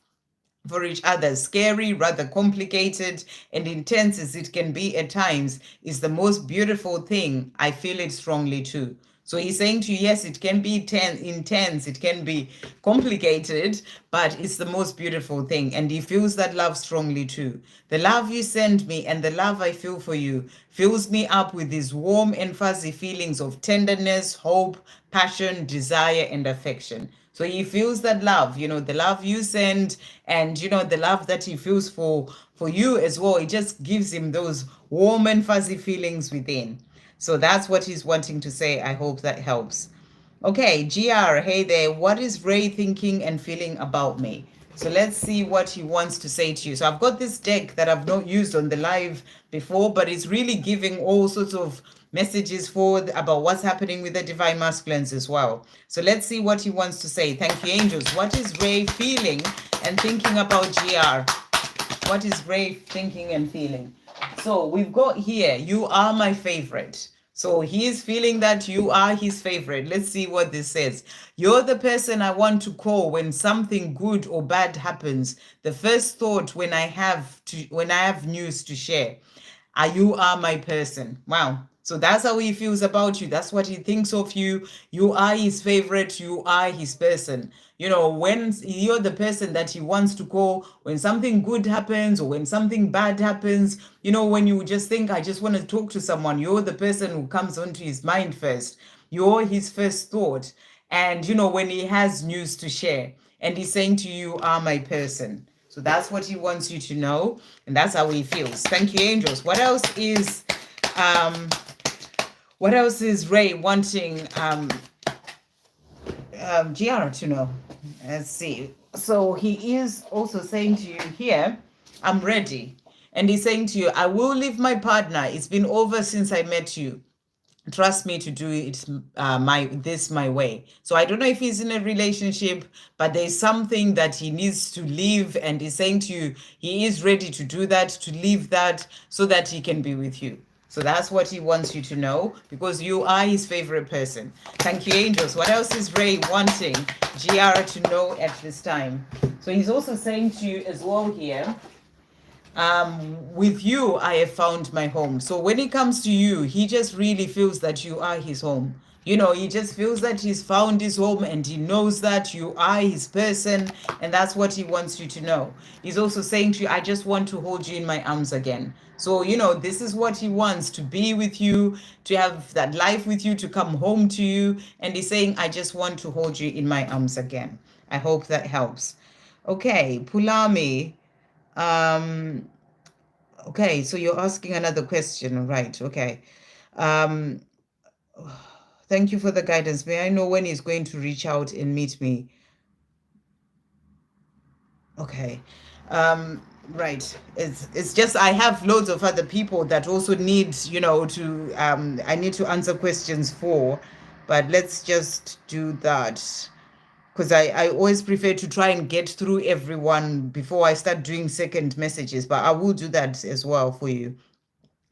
for each other, scary, rather complicated, and intense as it can be at times, is the most beautiful thing. I feel it strongly too. So he's saying to you, yes, it can be intense, it can be complicated, but it's the most beautiful thing. And he feels that love strongly too. The love you send me and the love I feel for you fills me up with these warm and fuzzy feelings of tenderness, hope, passion, desire, and affection. So he feels that love, the love you send, and, the love that he feels for you as well. It just gives him those warm and fuzzy feelings within. So that's what he's wanting to say. I hope that helps. Okay, GR, hey there. What is Ray thinking and feeling about me? So let's see what he wants to say to you. So I've got this deck that I've not used on the live before, but it's really giving all sorts of messages about what's happening with the divine masculines as well. So let's see what he wants to say. Thank you, angels. What is Ray feeling and thinking about GR? What is Ray thinking and feeling? So we've got here, you are my favorite. So he is feeling that you are his favorite. Let's see what this says. You're the person I want to call when something good or bad happens. The first thought when I have news to share. You are my person. Wow. So that's how he feels about you. That's what he thinks of you. You are his favorite. You are his person. When you're the person that he wants to call when something good happens or when something bad happens, when you just think, I just want to talk to someone, you're the person who comes onto his mind first. You're his first thought. And, when he has news to share and he's saying to you, you are my person. So that's what he wants you to know. And that's how he feels. Thank you, angels. What else is Ray wanting GR to know? Let's see. So he is also saying to you here, I'm ready. And he's saying to you, I will leave my partner. It's been over since I met you. Trust me to do it my way. So I don't know if he's in a relationship, but there's something that he needs to leave, and he's saying to you, he is ready to do that, to leave that, so that he can be with you. So that's what he wants you to know, because you are his favorite person. Thank you, angels. What else is Ray wanting GR to know at this time? So he's also saying to you as well here, With you, I have found my home. So when it comes to you, he just really feels that you are his home. He just feels that he's found his home and he knows that you are his person, and that's what he wants you to know. He's also saying to you, I just want to hold you in my arms again. So, this is what he wants, to be with you, to have that life with you, to come home to you. And he's saying, I just want to hold you in my arms again. I hope that helps. Okay, Pulami. Um, okay, so you're asking another question, right? Okay. Um, thank you for the guidance. May I know when he's going to reach out and meet me? Okay. Right. It's just I have loads of other people that also need, to I need to answer questions for, but let's just do that. Because I always prefer to try and get through everyone before I start doing second messages, but I will do that as well for you.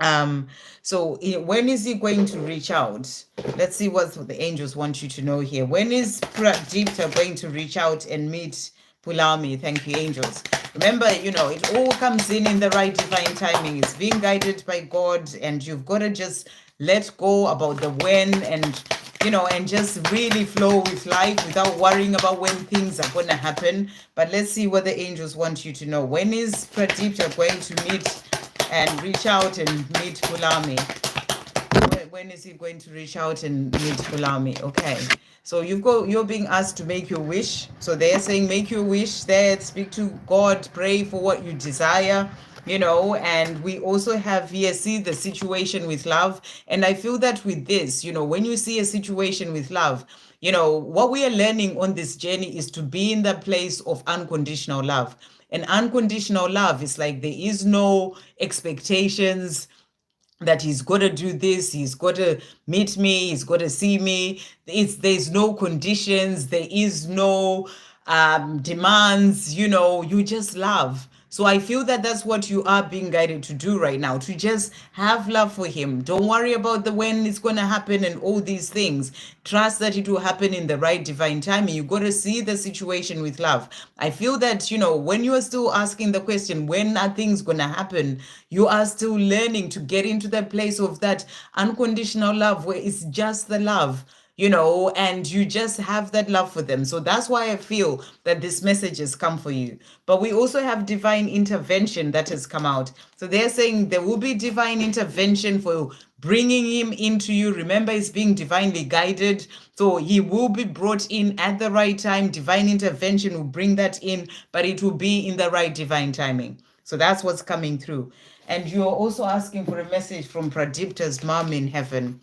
Um, so when is he going to reach out? Let's see what the angels want you to know here. When is Pradipta going to reach out and meet Pulami? Thank you, angels. Remember, it all comes in the right divine timing. It's being guided by God, and you've got to just let go about the when, and just really flow with life without worrying about when things are going to happen. But let's see what the angels want you to know. When is Pradipta going to meet and reach out and meet Pulami? When is he going to reach out and meet Pulami? Okay. So you're being asked to make your wish. So they're saying make your wish there, speak to God, pray for what you desire, and we also have here, see the situation with love. And I feel that with this, when you see a situation with love, what we are learning on this journey is to be in the place of unconditional love. And unconditional love is like there is no expectations that he's got to do this, he's got to meet me, he's got to see me. There's no conditions, there is no demands. You just love. So I feel that that's what you are being guided to do right now, to just have love for him. Don't worry about the when it's going to happen and all these things. Trust that it will happen in the right divine timing. You got to see the situation with love. I feel that, when you are still asking the question, when are things going to happen, you are still learning to get into the place of that unconditional love where it's just the love, and you just have that love for them. So that's why I feel that this message has come for you. But we also have divine intervention that has come out. So they're saying there will be divine intervention for bringing him into you. Remember, he's being divinely guided. So he will be brought in at the right time. Divine intervention will bring that in, but it will be in the right divine timing. So that's what's coming through. And you're also asking for a message from Pradipta's mom in heaven.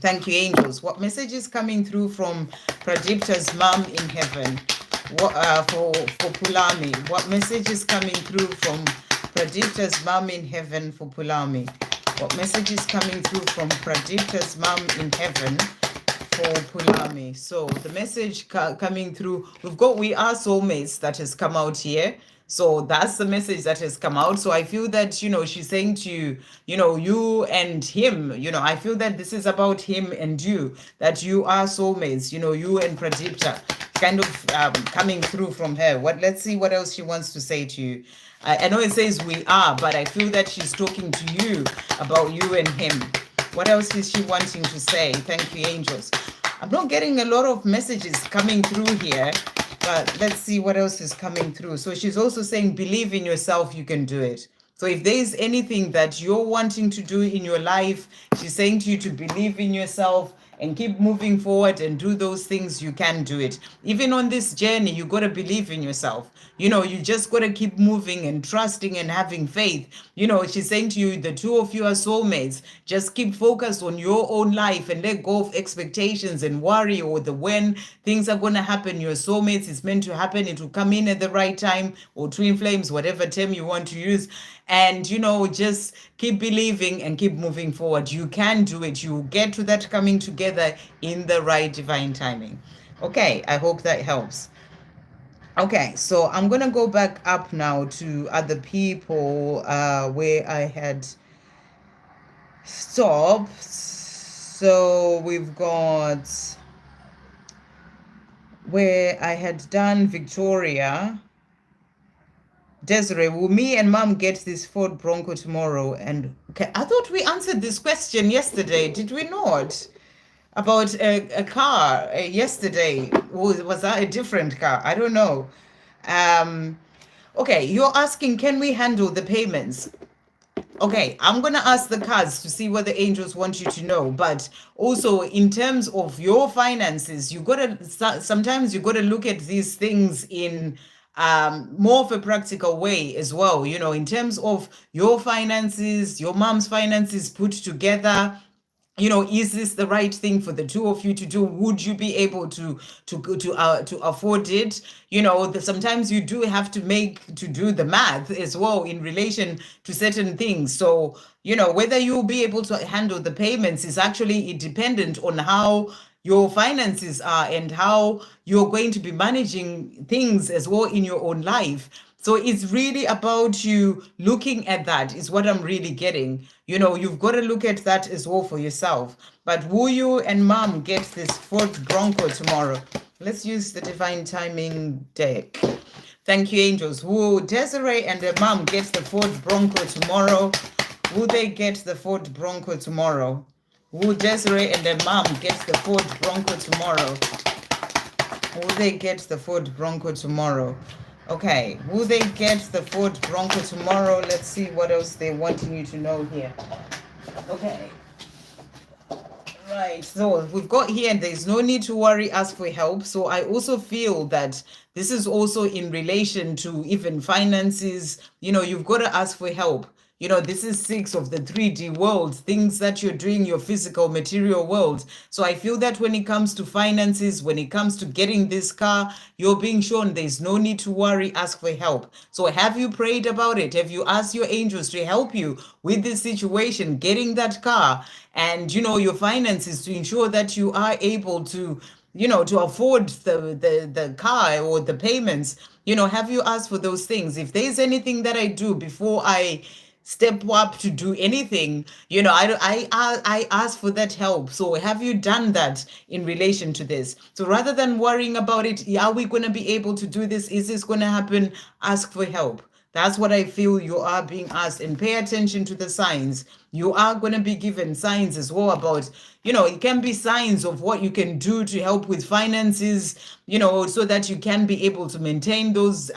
Thank you, angels. What message is coming through from Pradipta's mom in heaven? What for Pulami? What message is coming through from Pradipta's mom in heaven for Pulami? What message is coming through from Pradipta's mom in heaven for Pulami? So the message coming through, we are soulmates that has come out here. So that's the message that has come out. So I feel that, she's saying to you, you and him, I feel that this is about him and you, that you are soulmates, you and Pradipta, kind of coming through from her. Let's see what else she wants to say to you. I know it says we are, but I feel that she's talking to you about you and him. What else is she wanting to say? Thank you, angels. I'm not getting a lot of messages coming through here, but let's see what else is coming through. So she's also saying, believe in yourself, you can do it. So if there is anything that you're wanting to do in your life, she's saying to you to believe in yourself and keep moving forward and do those things. You can do it. Even on this journey, you got to believe in yourself. You just got to keep moving and trusting and having faith. She's saying to you, the two of you are soulmates. Just keep focused on your own life and let go of expectations and worry or the when things are going to happen. Your soulmates, it's meant to happen. It will come in at the right time, or twin flames, whatever term you want to use. And, just keep believing and keep moving forward. You can do it. You get to that coming together in the right divine timing. Okay, I hope that helps. Okay, so I'm going to go back up now to other people where I had stopped. So we've got where I had done Victoria. Desiree, will me and mom get this Ford Bronco tomorrow? And okay, I thought we answered this question yesterday. Did we not? About a car yesterday. Was that a different car? I don't know. Um, okay, you're asking, can we handle the payments? Okay, I'm gonna ask the cards to see what the angels want you to know. But also, in terms of your finances, you gotta sometimes you gotta look at these things in more of a practical way as well. You know, in terms of your finances, your mom's finances put together, you know, is this the right thing for the two of you to do? Would you be able to afford it? You know, sometimes you do have to do the math as well in relation to certain things. So, you know, whether you'll be able to handle the payments is actually dependent on how your finances are and how you're going to be managing things as well in your own life. So it's really about you looking at that, is what I'm really getting. You know, you've got to look at that as well for yourself. But will you and mom get this Ford Bronco tomorrow? Let's use the divine timing deck. Thank you, angels. Will Desiree and their mom get the Ford Bronco tomorrow? Will they get the Ford Bronco tomorrow? Will Desiree and their mom get the Ford Bronco tomorrow? Will they get the Ford Bronco tomorrow? Okay, will they get the Ford Bronco tomorrow? Let's see what else they're wanting you to know here. Okay. Right, so we've got here, and there's no need to worry, ask for help. So I also feel that this is also in relation to even finances. You know, you've got to ask for help. You know, this is 6 of the 3D world, things that you're doing, your physical material world. So I feel that when it comes to finances, when it comes to getting this car, you're being shown there's no need to worry, ask for help. So have you prayed about it? Have you asked your angels to help you with this situation, getting that car and, you know, your finances, to ensure that you are able to, you know, to afford the car or the payments? You know, have you asked for those things? If there's anything that I do before I step up to do anything, you know, I ask for that help. So have you done that in relation to this? So rather than worrying about it, are we going to be able to do this? Is this going to happen? Ask for help. That's what I feel you are being asked. And pay attention to the signs. You are going to be given signs as well about, you know, it can be signs of what you can do to help with finances, you know, so that you can be able to maintain those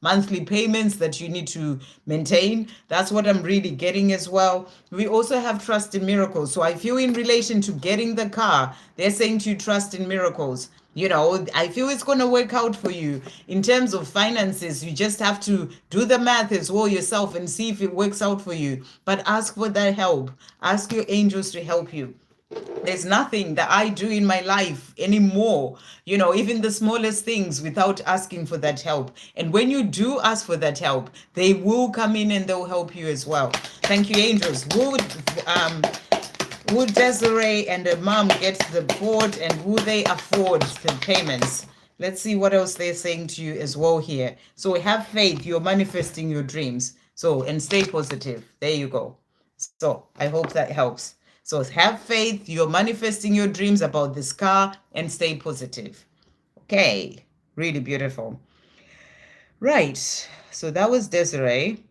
monthly payments that you need to maintain. That's what I'm really getting as well. We also have trust in miracles. So I feel in relation to getting the car, they're saying to you, trust in miracles. You know, I feel it's going to work out for you in terms of finances. You just have to do the math as well yourself and see if it works out for you. But ask for that help. Ask your angels to help you. There's nothing that I do in my life anymore, you know, even the smallest things, without asking for that help. And when you do ask for that help, they will come in and they'll help you as well. Thank you, angels. Will Desiree and her mom get the board, and will they afford the payments? Let's see what else they're saying to you as well here. So have faith, you're manifesting your dreams. So, and stay positive. There you go. So I hope that helps. So have faith, you're manifesting your dreams about this car, and stay positive. Okay, really beautiful. Right, so that was Desiree.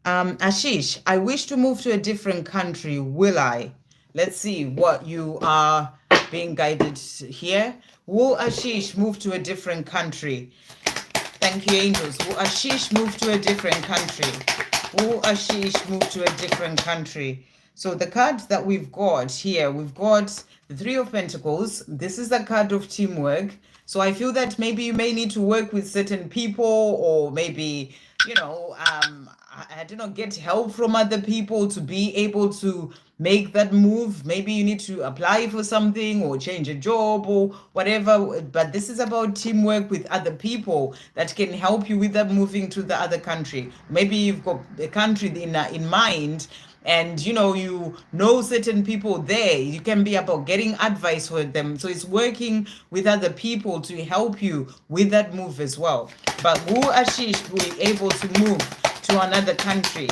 Ashish, I wish to move to a different country. Will I? Let's see what you are being guided here. Will Ashish move to a different country? Thank you, angels. Will Ashish move to a different country? Will Ashish move to a different country? So the cards that we've got here, we've got the 3 of Pentacles. This is the card of teamwork. So I feel that maybe you may need to work with certain people, or maybe, you know, I don't know, get help from other people to be able to make that move. Maybe you need to apply for something or change a job or whatever. But this is about teamwork with other people that can help you with that moving to the other country. Maybe you've got a country in mind, and you know certain people there. You can be about getting advice for them. So it's working with other people to help you with that move as well. But will Ashish be able to move to another country?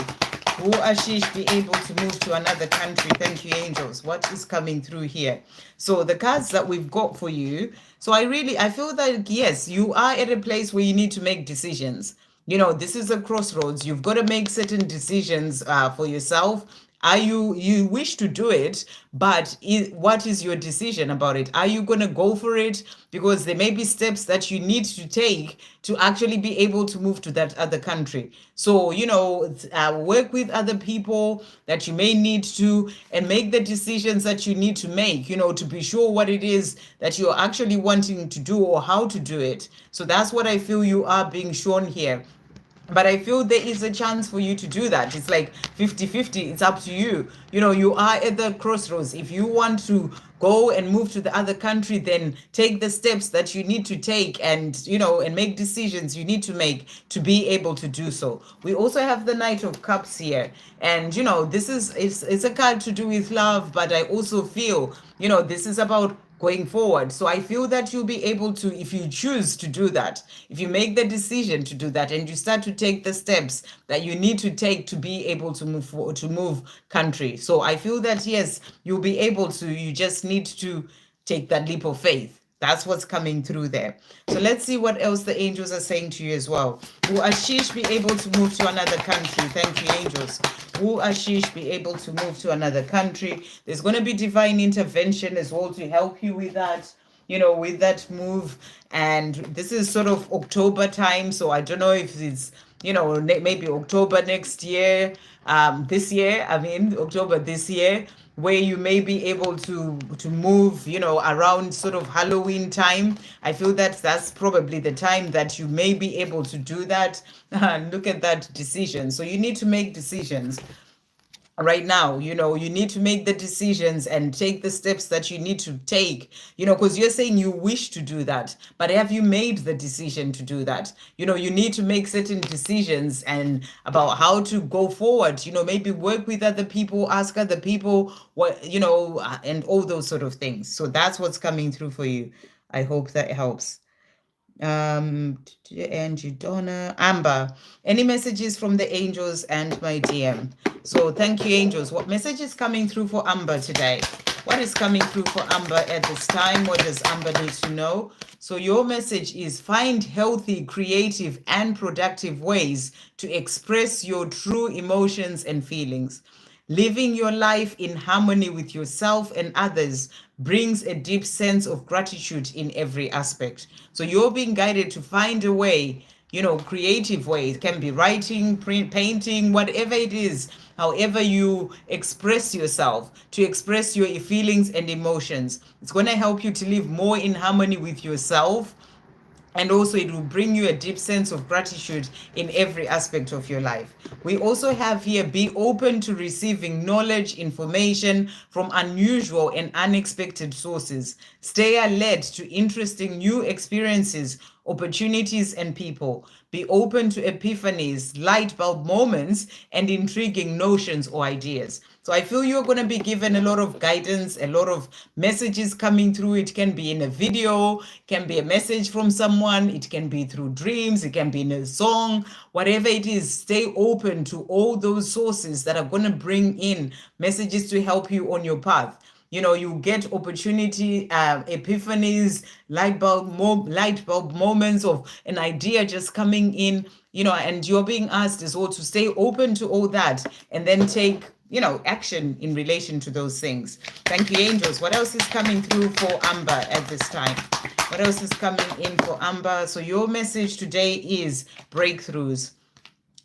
Will Ashish be able to move to another country? Thank you, angels. What is coming through here? So the cards that we've got for you. So I feel that, yes, you are at a place where you need to make decisions. You know, this is a crossroads. You've got to make certain decisions for yourself. Are you wish to do it, but what is your decision about it? Are you going to go for it? Because there may be steps that you need to take to actually be able to move to that other country. So, you know, work with other people that you may need to, and make the decisions that you need to make, you know, to be sure what it is that you're actually wanting to do or how to do it. So that's what I feel you are being shown here. But I feel there is a chance for you to do that. It's like 50-50. It's up to you. You know, you are at the crossroads. If you want to go and move to the other country, then take the steps that you need to take, and, you know, and make decisions you need to make to be able to do so. We also have the Knight of Cups here. And, you know, this is, it's a card to do with love, but I also feel, you know, this is about going forward. So I feel that you'll be able to, if you choose to do that, if you make the decision to do that, and you start to take the steps that you need to take to be able to move forward, to move country. So I feel that, yes, you'll be able to, you just need to take that leap of faith. That's what's coming through there. So let's see what else the angels are saying to you as well. Will Ashish be able to move to another country? Thank you, angels. Will Ashish be able to move to another country? There's going to be divine intervention as well to help you with that, you know, with that move. And this is sort of October time. So I don't know if it's, you know, maybe October next year, this year, I mean, October this year, where you may be able to move, you know, around sort of Halloween time. I feel that that's probably the time that you may be able to do that. Look at that decision. So you need to make decisions right now. You know, you need to make the decisions and take the steps that you need to take, you know, because you're saying you wish to do that, but have you made the decision to do that? You know, you need to make certain decisions and about how to go forward, you know, maybe work with other people, ask other people what, you know, and all those sort of things. So that's what's coming through for you. I hope that helps. Angie, Donna, Amber, any messages from the angels and my DM? So thank you, angels. What message is coming through for Amber today? What is coming through for Amber at this time? What does Amber need to know? So your message is find healthy, creative, and productive ways to express your true emotions and feelings. Living your life in harmony with yourself and others brings a deep sense of gratitude in every aspect. So you're being guided to find a way, you know, creative way. It can be writing, painting, whatever it is, however you express yourself, to express your feelings and emotions. It's going to help you to live more in harmony with yourself. And also it will bring you a deep sense of gratitude in every aspect of your life. We also have here, be open to receiving knowledge, information from unusual and unexpected sources. Stay alert to interesting new experiences, opportunities, and people. Be open to epiphanies, light bulb moments, and intriguing notions or ideas. So I feel you're going to be given a lot of guidance, a lot of messages coming through. It can be in a video, can be a message from someone, it can be through dreams, it can be in a song, whatever it is. Stay open to all those sources that are going to bring in messages to help you on your path. You know, you get opportunity, epiphanies, light bulb moments of an idea just coming in, you know, and you're being asked as well to stay open to all that and then take, you know, action in relation to those things. Thank you, angels. What else is coming through for Amber at this time? What else is coming in for Amber? So your message today is breakthroughs.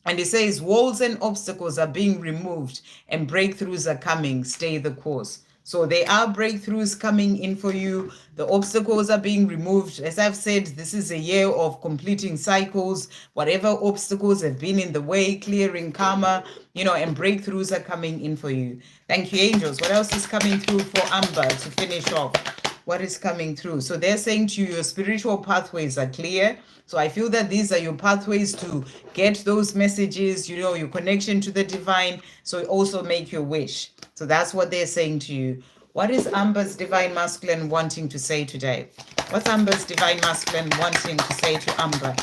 And it says walls and obstacles are being removed and breakthroughs are coming. Stay the course. So there are breakthroughs coming in for you. The obstacles are being removed. As I've said, this is a year of completing cycles. Whatever obstacles have been in the way, clearing karma, you know, and breakthroughs are coming in for you. Thank you, angels. What else is coming through for Amber to finish off? What is coming through? So they're saying to you, your spiritual pathways are clear. So I feel that these are your pathways to get those messages, you know, your connection to the divine. So also make your wish. So that's what they're saying to you. What is Amber's divine masculine wanting to say today? What's Amber's divine masculine wanting to say to Amber?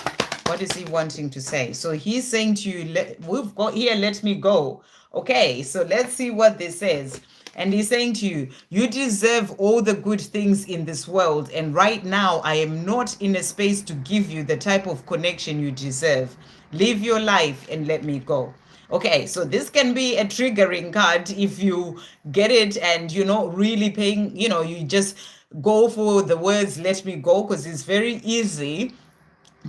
What is he wanting to say? So he's saying to you, we've got here, let me go. Okay, so let's see what this says. And he's saying to you, you deserve all the good things in this world. And right now, I am not in a space to give you the type of connection you deserve. Live your life and let me go. Okay, so this can be a triggering card if you get it and you're not really paying, you just go for the words, let me go, because it's very easy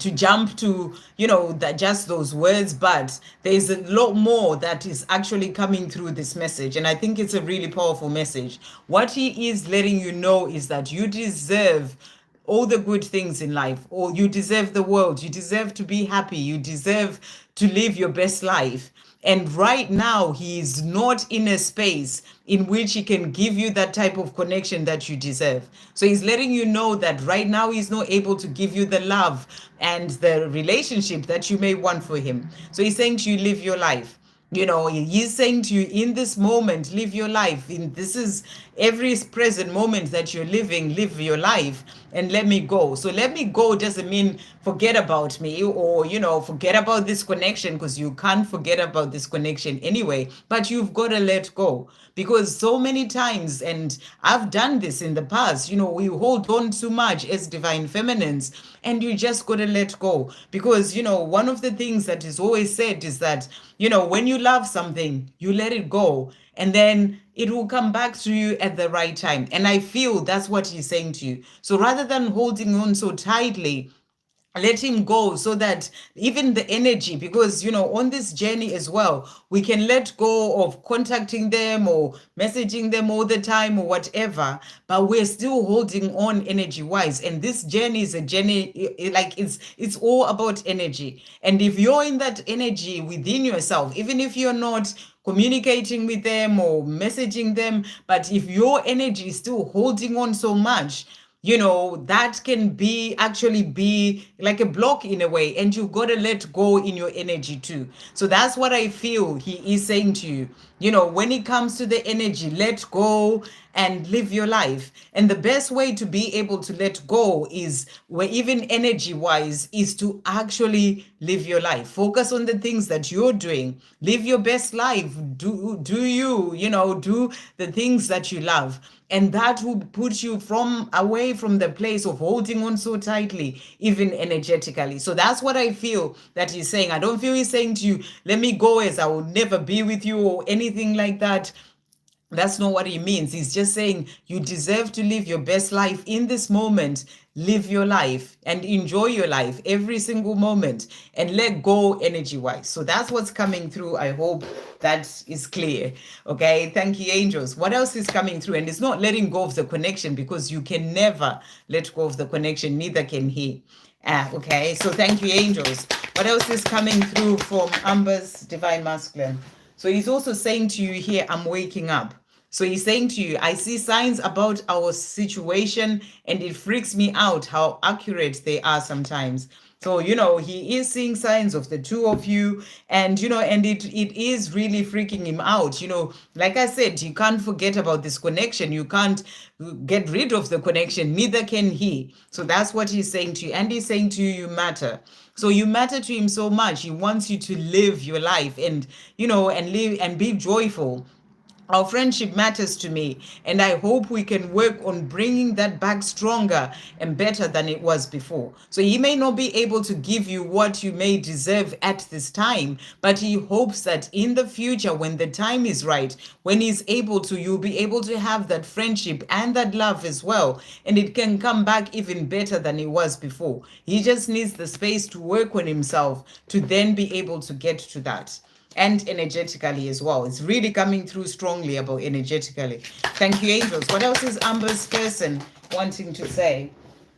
to jump to that just those words, but there's a lot more that is actually coming through this message, and I think it's a really powerful message. What he is letting you know is that you deserve all the good things in life, or you deserve the world, you deserve to be happy, you deserve to live your best life. And right now, he is not in a space in which he can give you that type of connection that you deserve. So he's letting you know that right now he's not able to give you the love and the relationship that you may want for him. So he's saying to you, live your life. He's saying to you, in this moment, live your life. This is every present moment that you're living, live your life and let me go. So let me go doesn't mean forget about me, or forget about this connection, because you can't forget about this connection anyway, but you've got to let go. Because so many times, and I've done this in the past, we hold on too much as divine feminines, and you just got to let go. Because one of the things that is always said is that when you love something, you let it go, and then it will come back to you at the right time. And I feel that's what he's saying to you. So rather than holding on so tightly, let him go, so that even the energy, because on this journey as well, we can let go of contacting them or messaging them all the time or whatever, but we're still holding on energy wise. And this journey is a journey, like it's all about energy. And if you're in that energy within yourself, even if you're not communicating with them or messaging them, but if your energy is still holding on so much, that can actually be like a block in a way, and you've got to let go in your energy too. So that's what I feel he is saying to you. When it comes to the energy, let go and live your life. And the best way to be able to let go is, where even energy wise, is to actually live your life. Focus on the things that you're doing. Live your best life. Do do the things that you love. And that will put you away from the place of holding on so tightly, even energetically. So that's what I feel that he's saying. I don't feel he's saying to you, let me go as I will never be with you or anything like that. That's not what he means. He's just saying you deserve to live your best life in this moment. Live your life and enjoy your life every single moment, and let go energy wise. So that's what's coming through. I hope that is clear. Okay. Thank you, angels. What else is coming through? And it's not letting go of the connection, because you can never let go of the connection. Neither can he. Okay. So thank you, angels. What else is coming through from Amber's divine masculine? So he's also saying to you here, I'm waking up. So he's saying to you, I see signs about our situation, and it freaks me out how accurate they are sometimes. So, he is seeing signs of the two of you, and, and it is really freaking him out. Like I said, you can't forget about this connection. You can't get rid of the connection. Neither can he. So that's what he's saying to you. And he's saying to you, you matter. So you matter to him so much. He wants you to live your life and, and live and be joyful. Our friendship matters to me, and I hope we can work on bringing that back stronger and better than it was before. So he may not be able to give you what you may deserve at this time, but he hopes that in the future, when the time is right, when he's able to, you'll be able to have that friendship and that love as well, and it can come back even better than it was before. He just needs the space to work on himself to then be able to get to that. And energetically as well. It's really coming through strongly about energetically. Thank you, angels. What else is Amber's person wanting to say?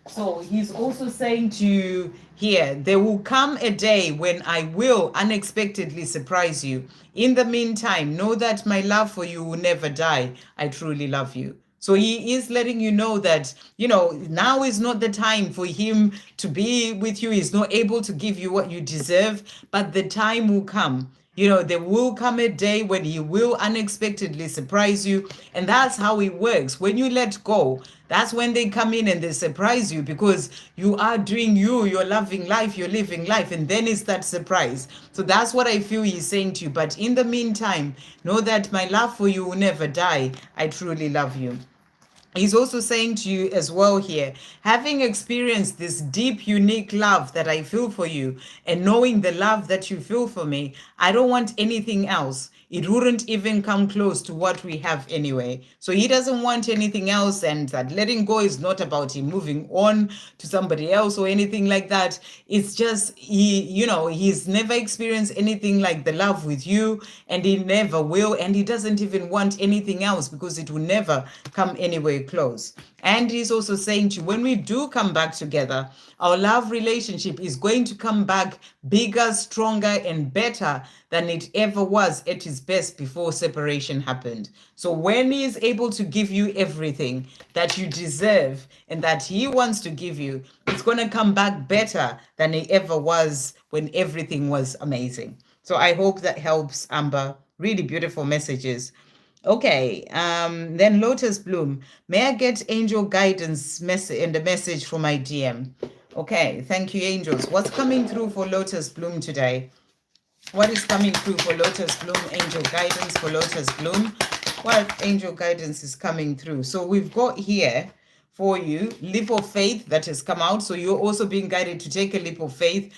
So he's also saying to you here, there will come a day when I will unexpectedly surprise you. In the meantime, know that my love for you will never die. I truly love you. So he is letting you know that, now is not the time for him to be with you. He's not able to give you what you deserve, but the time will come. There will come a day when he will unexpectedly surprise you. And that's how it works. When you let go, that's when they come in and they surprise you, because you are doing you're loving life, you're living life, and then it's that surprise. So that's what I feel he's saying to you. But in the meantime, know that my love for you will never die. I truly love you. He's also saying to you as well here, having experienced this deep, unique love that I feel for you, and knowing the love that you feel for me, I don't want anything else. It wouldn't even come close to what we have anyway. So he doesn't want anything else, and that letting go is not about him moving on to somebody else or anything like that. It's just he's never experienced anything like the love with you, and he never will, and he doesn't even want anything else, because it will never come anywhere close. And he's also saying to you, when we do come back together, our love relationship is going to come back bigger, stronger, and better than it ever was at its best before separation happened. So when he is able to give you everything that you deserve and that he wants to give you, it's going to come back better than it ever was when everything was amazing. So I hope that helps, Amber. Really beautiful messages. Okay, then Lotus Bloom. May I get angel guidance message and a message for my DM? Okay, thank you, angels. What's coming through for Lotus Bloom today? What is coming through for Lotus Bloom? Angel guidance for Lotus Bloom. What angel guidance is coming through? So we've got here for you leap of faith that has come out. So you're also being guided to take a leap of faith.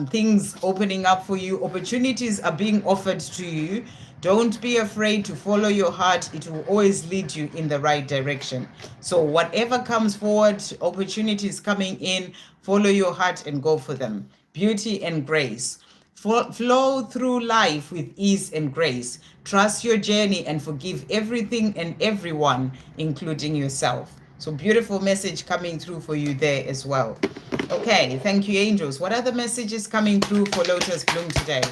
Things opening up for you. Opportunities are being offered to you. Don't be afraid to follow your heart. It will always lead you in the right direction. So whatever comes forward, opportunities coming in, follow your heart and go for them. Beauty and grace. Flow through life with ease and grace. Trust your journey and forgive everything and everyone, including yourself. So beautiful message coming through for you there as well. Okay, thank you, angels. What other messages coming through for Lotus Bloom today?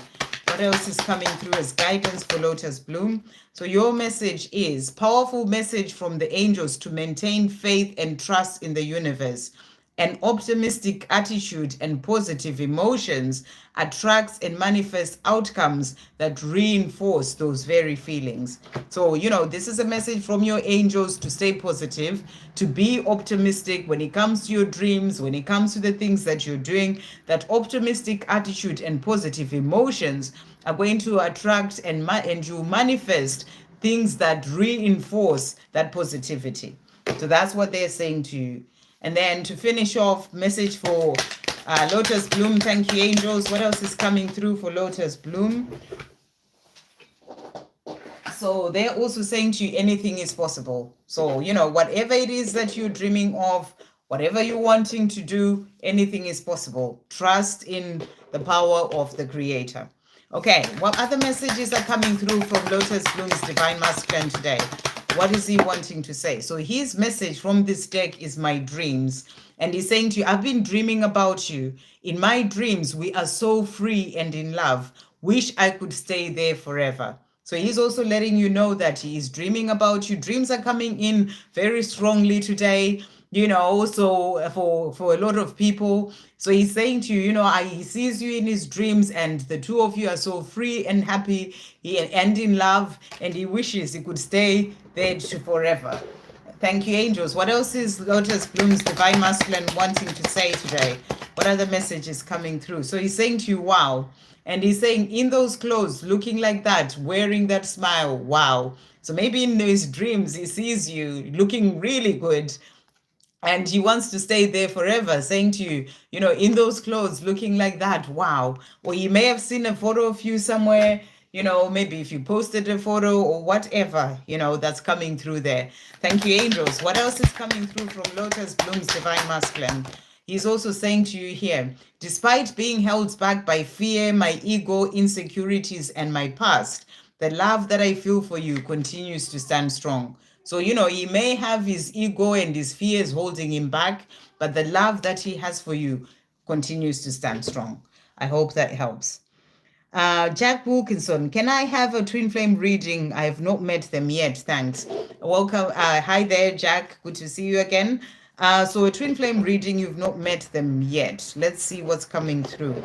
What else is coming through as guidance for Lotus Bloom? So your message is powerful message from the angels to maintain faith and trust in the universe. An optimistic attitude and positive emotions attracts and manifests outcomes that reinforce those very feelings. So, this is a message from your angels to stay positive, to be optimistic when it comes to your dreams, when it comes to the things that you're doing. That optimistic attitude and positive emotions are going to attract and you manifest things that reinforce that positivity. So that's what they're saying to you. And then to finish off, message for Lotus Bloom. Thank you, angels. What else is coming through for Lotus Bloom? So they're also saying to you, anything is possible. So, whatever it is that you're dreaming of, whatever you're wanting to do, anything is possible. Trust in the power of the Creator. Okay, what other messages are coming through from Lotus Bloom's Divine Masculine today? What is he wanting to say? So his message from this deck is my dreams. And he's saying to you, I've been dreaming about you. In my dreams, we are so free and in love. Wish I could stay there forever. So he's also letting you know that he is dreaming about you. Dreams are coming in very strongly today. So for a lot of people. So he's saying to you, he sees you in his dreams, and the two of you are so free and happy and in love, and he wishes he could stay there forever. Thank you, angels. What else is Lotus Bloom's Divine Masculine wanting to say today? What other messages coming through? So he's saying to you, wow. And he's saying, in those clothes, looking like that, wearing that smile, wow. So maybe in his dreams, he sees you looking really good, and he wants to stay there forever, saying to you, in those clothes, looking like that, wow. Or he may have seen a photo of you somewhere, maybe if you posted a photo or whatever, that's coming through there. Thank you, angels. What else is coming through from Lotus Bloom's Divine Masculine? He's also saying to you here, despite being held back by fear, my ego, insecurities, and my past, the love that I feel for you continues to stand strong. So, he may have his ego and his fears holding him back, but the love that he has for you continues to stand strong. I hope that helps. Jack Wilkinson, can I have a twin flame reading? I have not met them yet. Thanks. Welcome. Hi there, Jack. Good to see you again. So a twin flame reading, you've not met them yet. Let's see what's coming through.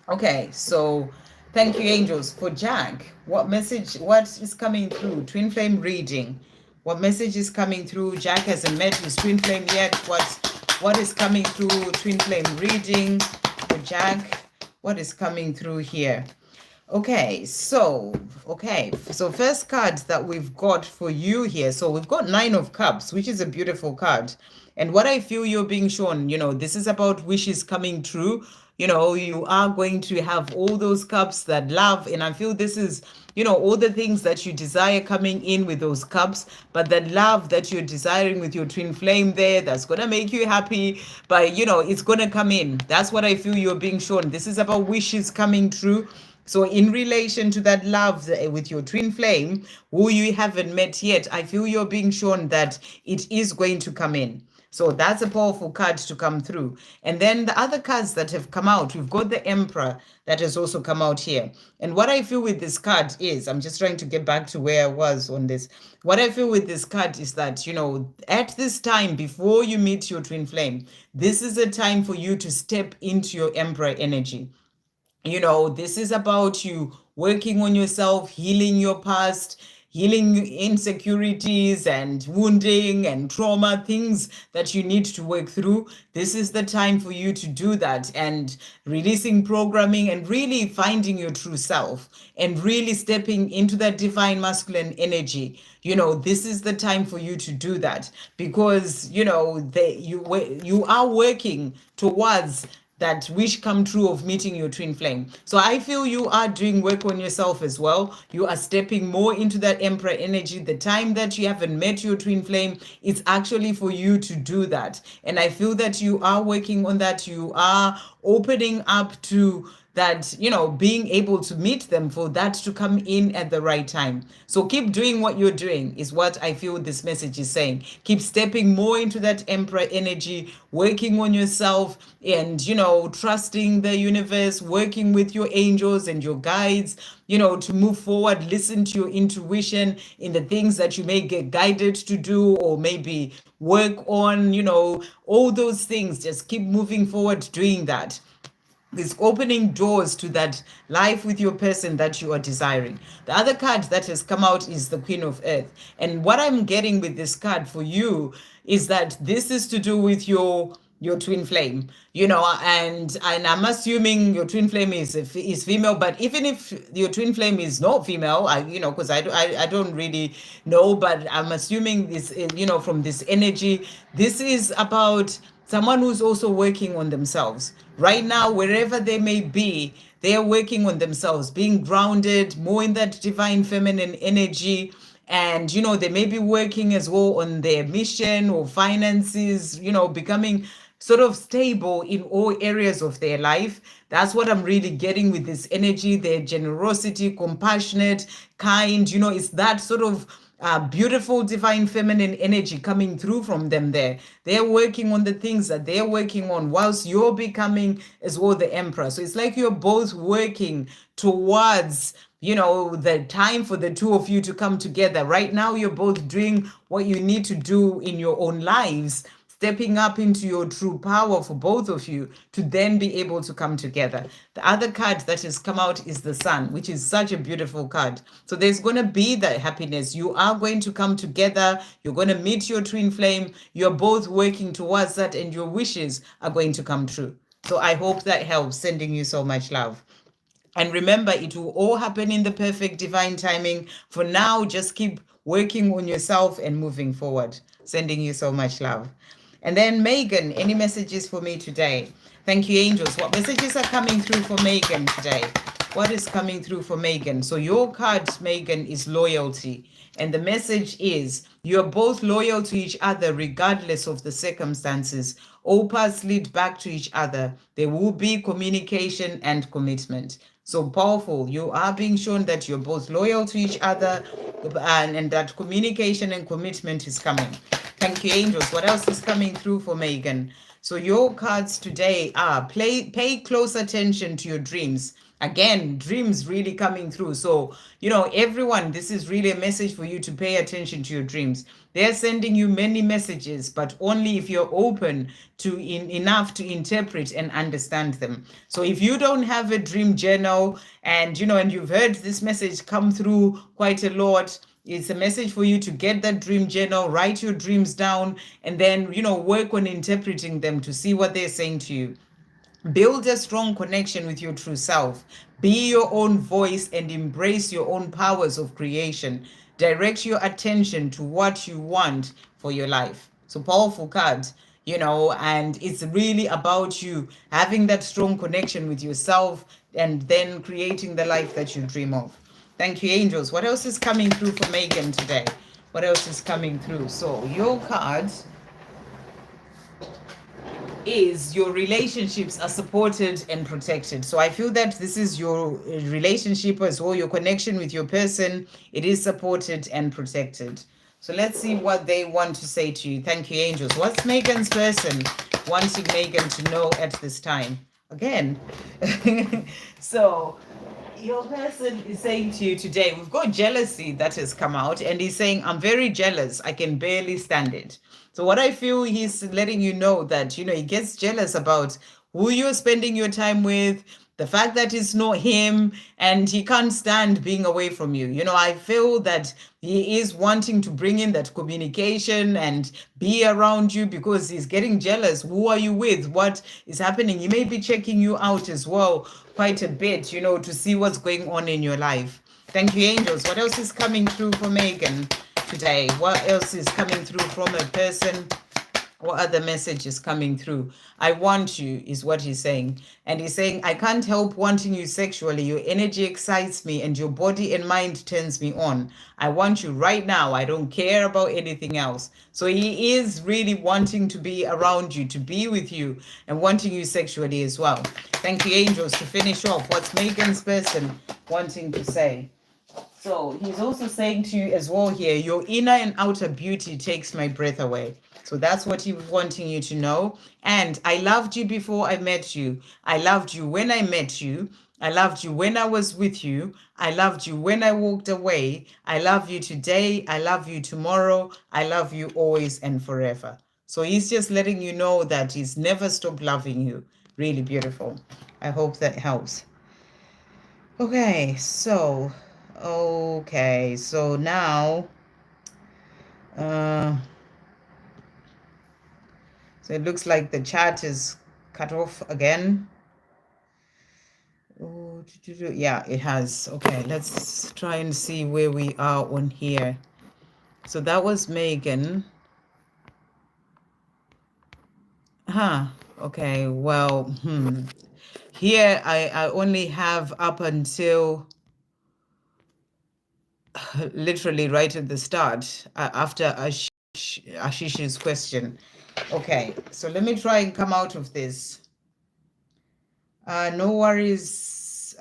Okay, so Thank you, angels. For Jack, what is coming through? Twin flame reading. What message is coming through? Jack hasn't met his twin flame yet. What is coming through? Twin flame reading for Jack. What is coming through here? So first card that we've got for you here. So we've got Nine of Cups, which is a beautiful card. And what I feel you're being shown, this is about wishes coming true. You are going to have all those cups that love. And I feel this is, all the things that you desire coming in with those cups, but that love that you're desiring with your twin flame there, that's going to make you happy. But, it's going to come in. That's what I feel you're being shown. This is about wishes coming true. So in relation to that love with your twin flame, who you haven't met yet, I feel you're being shown that it is going to come in. So that's a powerful card to come through. And then the other cards that have come out, we've got the Emperor that has also come out here. And what I feel with this card is, I'm just trying to get back to where I was on this. What I feel with this card is that, at this time, before you meet your twin flame, this is a time for you to step into your Emperor energy. This is about you working on yourself, healing your past, healing insecurities and wounding and trauma, things that you need to work through. This is the time for you to do that, and releasing programming and really finding your true self and really stepping into that divine masculine energy. This is the time for you to do that, because you are working towards that wish come true of meeting your twin flame. So I feel you are doing work on yourself as well. You are stepping more into that Emperor energy. The time that you haven't met your twin flame, it's actually for you to do that. And I feel that you are working on that. You are opening up to that, being able to meet them, for that to come in at the right time. So keep doing what you're doing is what I feel this message is saying. Keep stepping more into that Emperor energy, working on yourself, and, trusting the universe, working with your angels and your guides, to move forward. Listen to your intuition in the things that you may get guided to do, or maybe work on, all those things. Just keep moving forward doing that. It's opening doors to that life with your person that you are desiring. The other card that has come out is the Queen of Earth. And what I'm getting with this card for you is that this is to do with your twin flame, and I'm assuming your twin flame is female. But even if your twin flame is not female, because I don't really know, but I'm assuming this, from this energy, this is about someone who's also working on themselves right now, wherever they may be. They are working on themselves, being grounded more in that divine feminine energy. And, they may be working as well on their mission or finances, becoming sort of stable in all areas of their life. That's what I'm really getting with this energy. Their generosity, compassionate, kind, it's that sort of beautiful divine feminine energy coming through from them there. They're working on the things that they're working on whilst you're becoming as well the Emperor. So it's like you're both working towards, the time for the two of you to come together. Right now, you're both doing what you need to do in your own lives, stepping up into your true power for both of you to then be able to come together. The other card that has come out is the Sun, which is such a beautiful card. So there's going to be that happiness. You are going to come together. You're going to meet your twin flame. You're both working towards that, and your wishes are going to come true. So I hope that helps. Sending you so much love. And remember, it will all happen in the perfect divine timing. For now, just keep working on yourself and moving forward. Sending you so much love. And then Megan, any messages for me today? Thank you, angels. What messages are coming through for Megan today? What is coming through for Megan? So your card, Megan, is loyalty. And the message is you're both loyal to each other regardless of the circumstances. All paths lead back to each other. There will be communication and commitment. So powerful. You are being shown that you're both loyal to each other, and that communication and commitment is coming. Thank you, angels. What else is coming through for Megan? So your cards today are pay close attention to your dreams. Again, dreams really coming through. So, everyone, this is really a message for you to pay attention to your dreams. They're sending you many messages, but only if you're open to enough to interpret and understand them. So if you don't have a dream journal, and you've heard this message come through quite a lot, it's a message for you to get that dream journal, write your dreams down, and then, work on interpreting them to see what they're saying to you. Build a strong connection with your true self. Be your own voice and embrace your own powers of creation. Direct your attention to what you want for your life. So, powerful card, and it's really about you having that strong connection with yourself and then creating the life that you dream of. Thank you, angels. What else is coming through for Megan today? What else is coming through? So, your cards is your relationships are supported and protected. So I feel that this is your relationship as well, your connection with your person. It is supported and protected. So let's see what they want to say to you. Thank you, angels. What's Megan's person wanting Megan to know at this time? Again. So your person is saying to you today, we've got jealousy that has come out, and he's saying, I'm very jealous. I can barely stand it. So what I feel he's letting you know that, he gets jealous about who you're spending your time with, the fact that it's not him, and he can't stand being away from you. I feel that he is wanting to bring in that communication and be around you because he's getting jealous. Who are you with? What is happening? He may be checking you out as well quite a bit, to see what's going on in your life. Thank you, angels. What else is coming through for Megan today? What else is coming through from a person? What other message is coming through? I want you is what he's saying. And he's saying, I can't help wanting you sexually. Your energy excites me and your body and mind turns me on. I want you right now. I don't care about anything else. So he is really wanting to be around you, to be with you, and wanting you sexually as well. Thank you, angels. To finish off, what's Megan's person wanting to say? So he's also saying to you as well here, your inner and outer beauty takes my breath away. So that's what he's wanting you to know. And I loved you before I met you. I loved you when I met you. I loved you when I was with you. I loved you when I walked away. I love you today. I love you tomorrow. I love you always and forever. So he's just letting you know that he's never stopped loving you. Really beautiful. I hope that helps. Okay, so now so it looks like the chat is cut off again. Oh, yeah, it has. Okay, let's try and see where we are on here. So that was Megan. Okay, well, here I only have up until literally right at the start, after Ashish's question. Okay, so let me try and come out of this. No worries,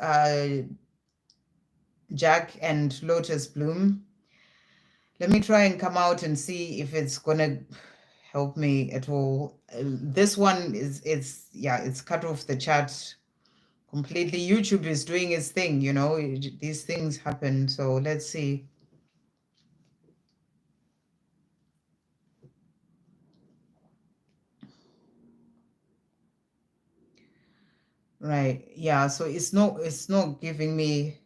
Jack and Lotus Bloom. Let me try and come out and see if it's gonna help me at all. This one it's cut off the chat completely. YouTube is doing its thing, these things happen. So let's see. Right, yeah, so it's not giving me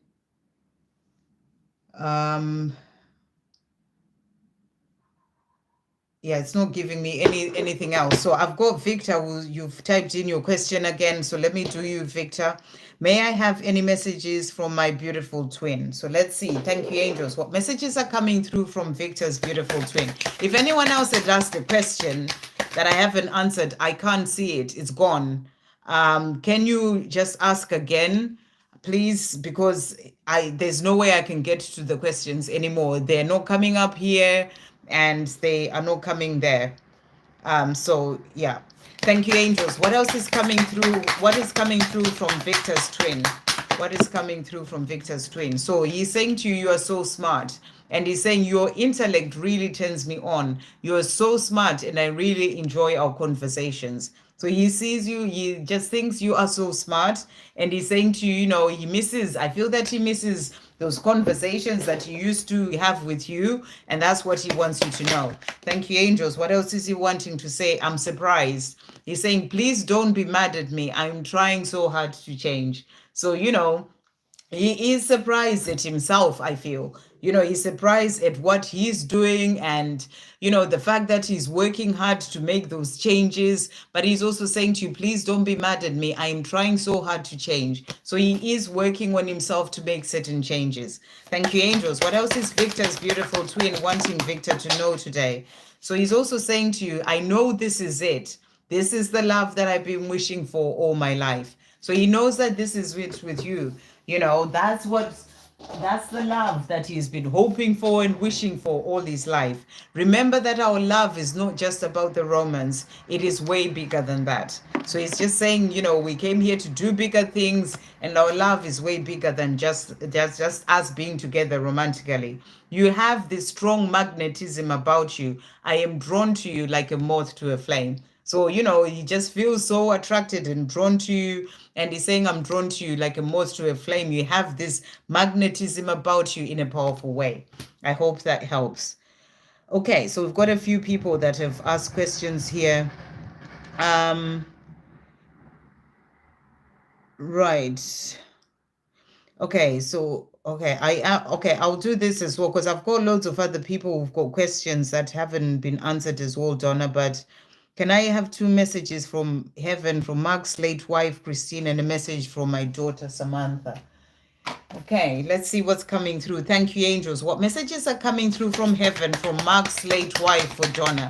yeah, it's not giving me anything else. So I've got Victor, who you've typed in your question again. So let me do you, Victor. May I have any messages from my beautiful twin? So let's see. Thank you, angels. What messages are coming through from Victor's beautiful twin? If anyone else had asked a question that I haven't answered, I can't see it. It's gone. Can you just ask again, please? Because there's no way I can get to the questions anymore. They're not coming up here, and they are not coming there. So yeah, thank you, angels. What else is coming through? What is coming through from Victor's twin? What is coming through from Victor's twin? So he's saying to you, you are so smart. And he's saying your intellect really turns me on. You are so smart and I really enjoy our conversations. So he sees you, he just thinks you are so smart, and he's saying to you, you know, he misses, I feel that he misses those conversations that he used to have with you, and that's what he wants you to know. Thank you, angels. What else is he wanting to say? I'm surprised. He's saying, please don't be mad at me. I'm trying so hard to change. So, you know, he is surprised at himself, I feel. You know, he's surprised at what he's doing, and you know, the fact that he's working hard to make those changes. But he's also saying to you, please don't be mad at me, I am trying so hard to change. So he is working on himself to make certain changes. Thank you, angels. What else is Victor's beautiful twin wanting Victor to know today? So he's also saying to you, I know this is it. This is the love that I've been wishing for all my life. So he knows that this is it with you. You know, that's the love that he's been hoping for and wishing for all his life. Remember that our love is not just about the romance. It is way bigger than that. So he's just saying, you know, we came here to do bigger things, and our love is way bigger than just us being together romantically. You have this strong magnetism about you. I am drawn to you like a moth to a flame. So, you know, he just feels so attracted and drawn to you. And he's saying, I'm drawn to you like a moth to a flame. You have this magnetism about you in a powerful way. I hope that helps. Okay, so we've got a few people that have asked questions here. Right. Okay, so okay, I'll do this as well because I've got loads of other people who've got questions that haven't been answered as well, Donna. But can I have two messages from heaven, from Mark's late wife, Christine, and a message from my daughter, Samantha? Okay, let's see what's coming through. Thank you, angels. What messages are coming through from heaven from Mark's late wife for Donna?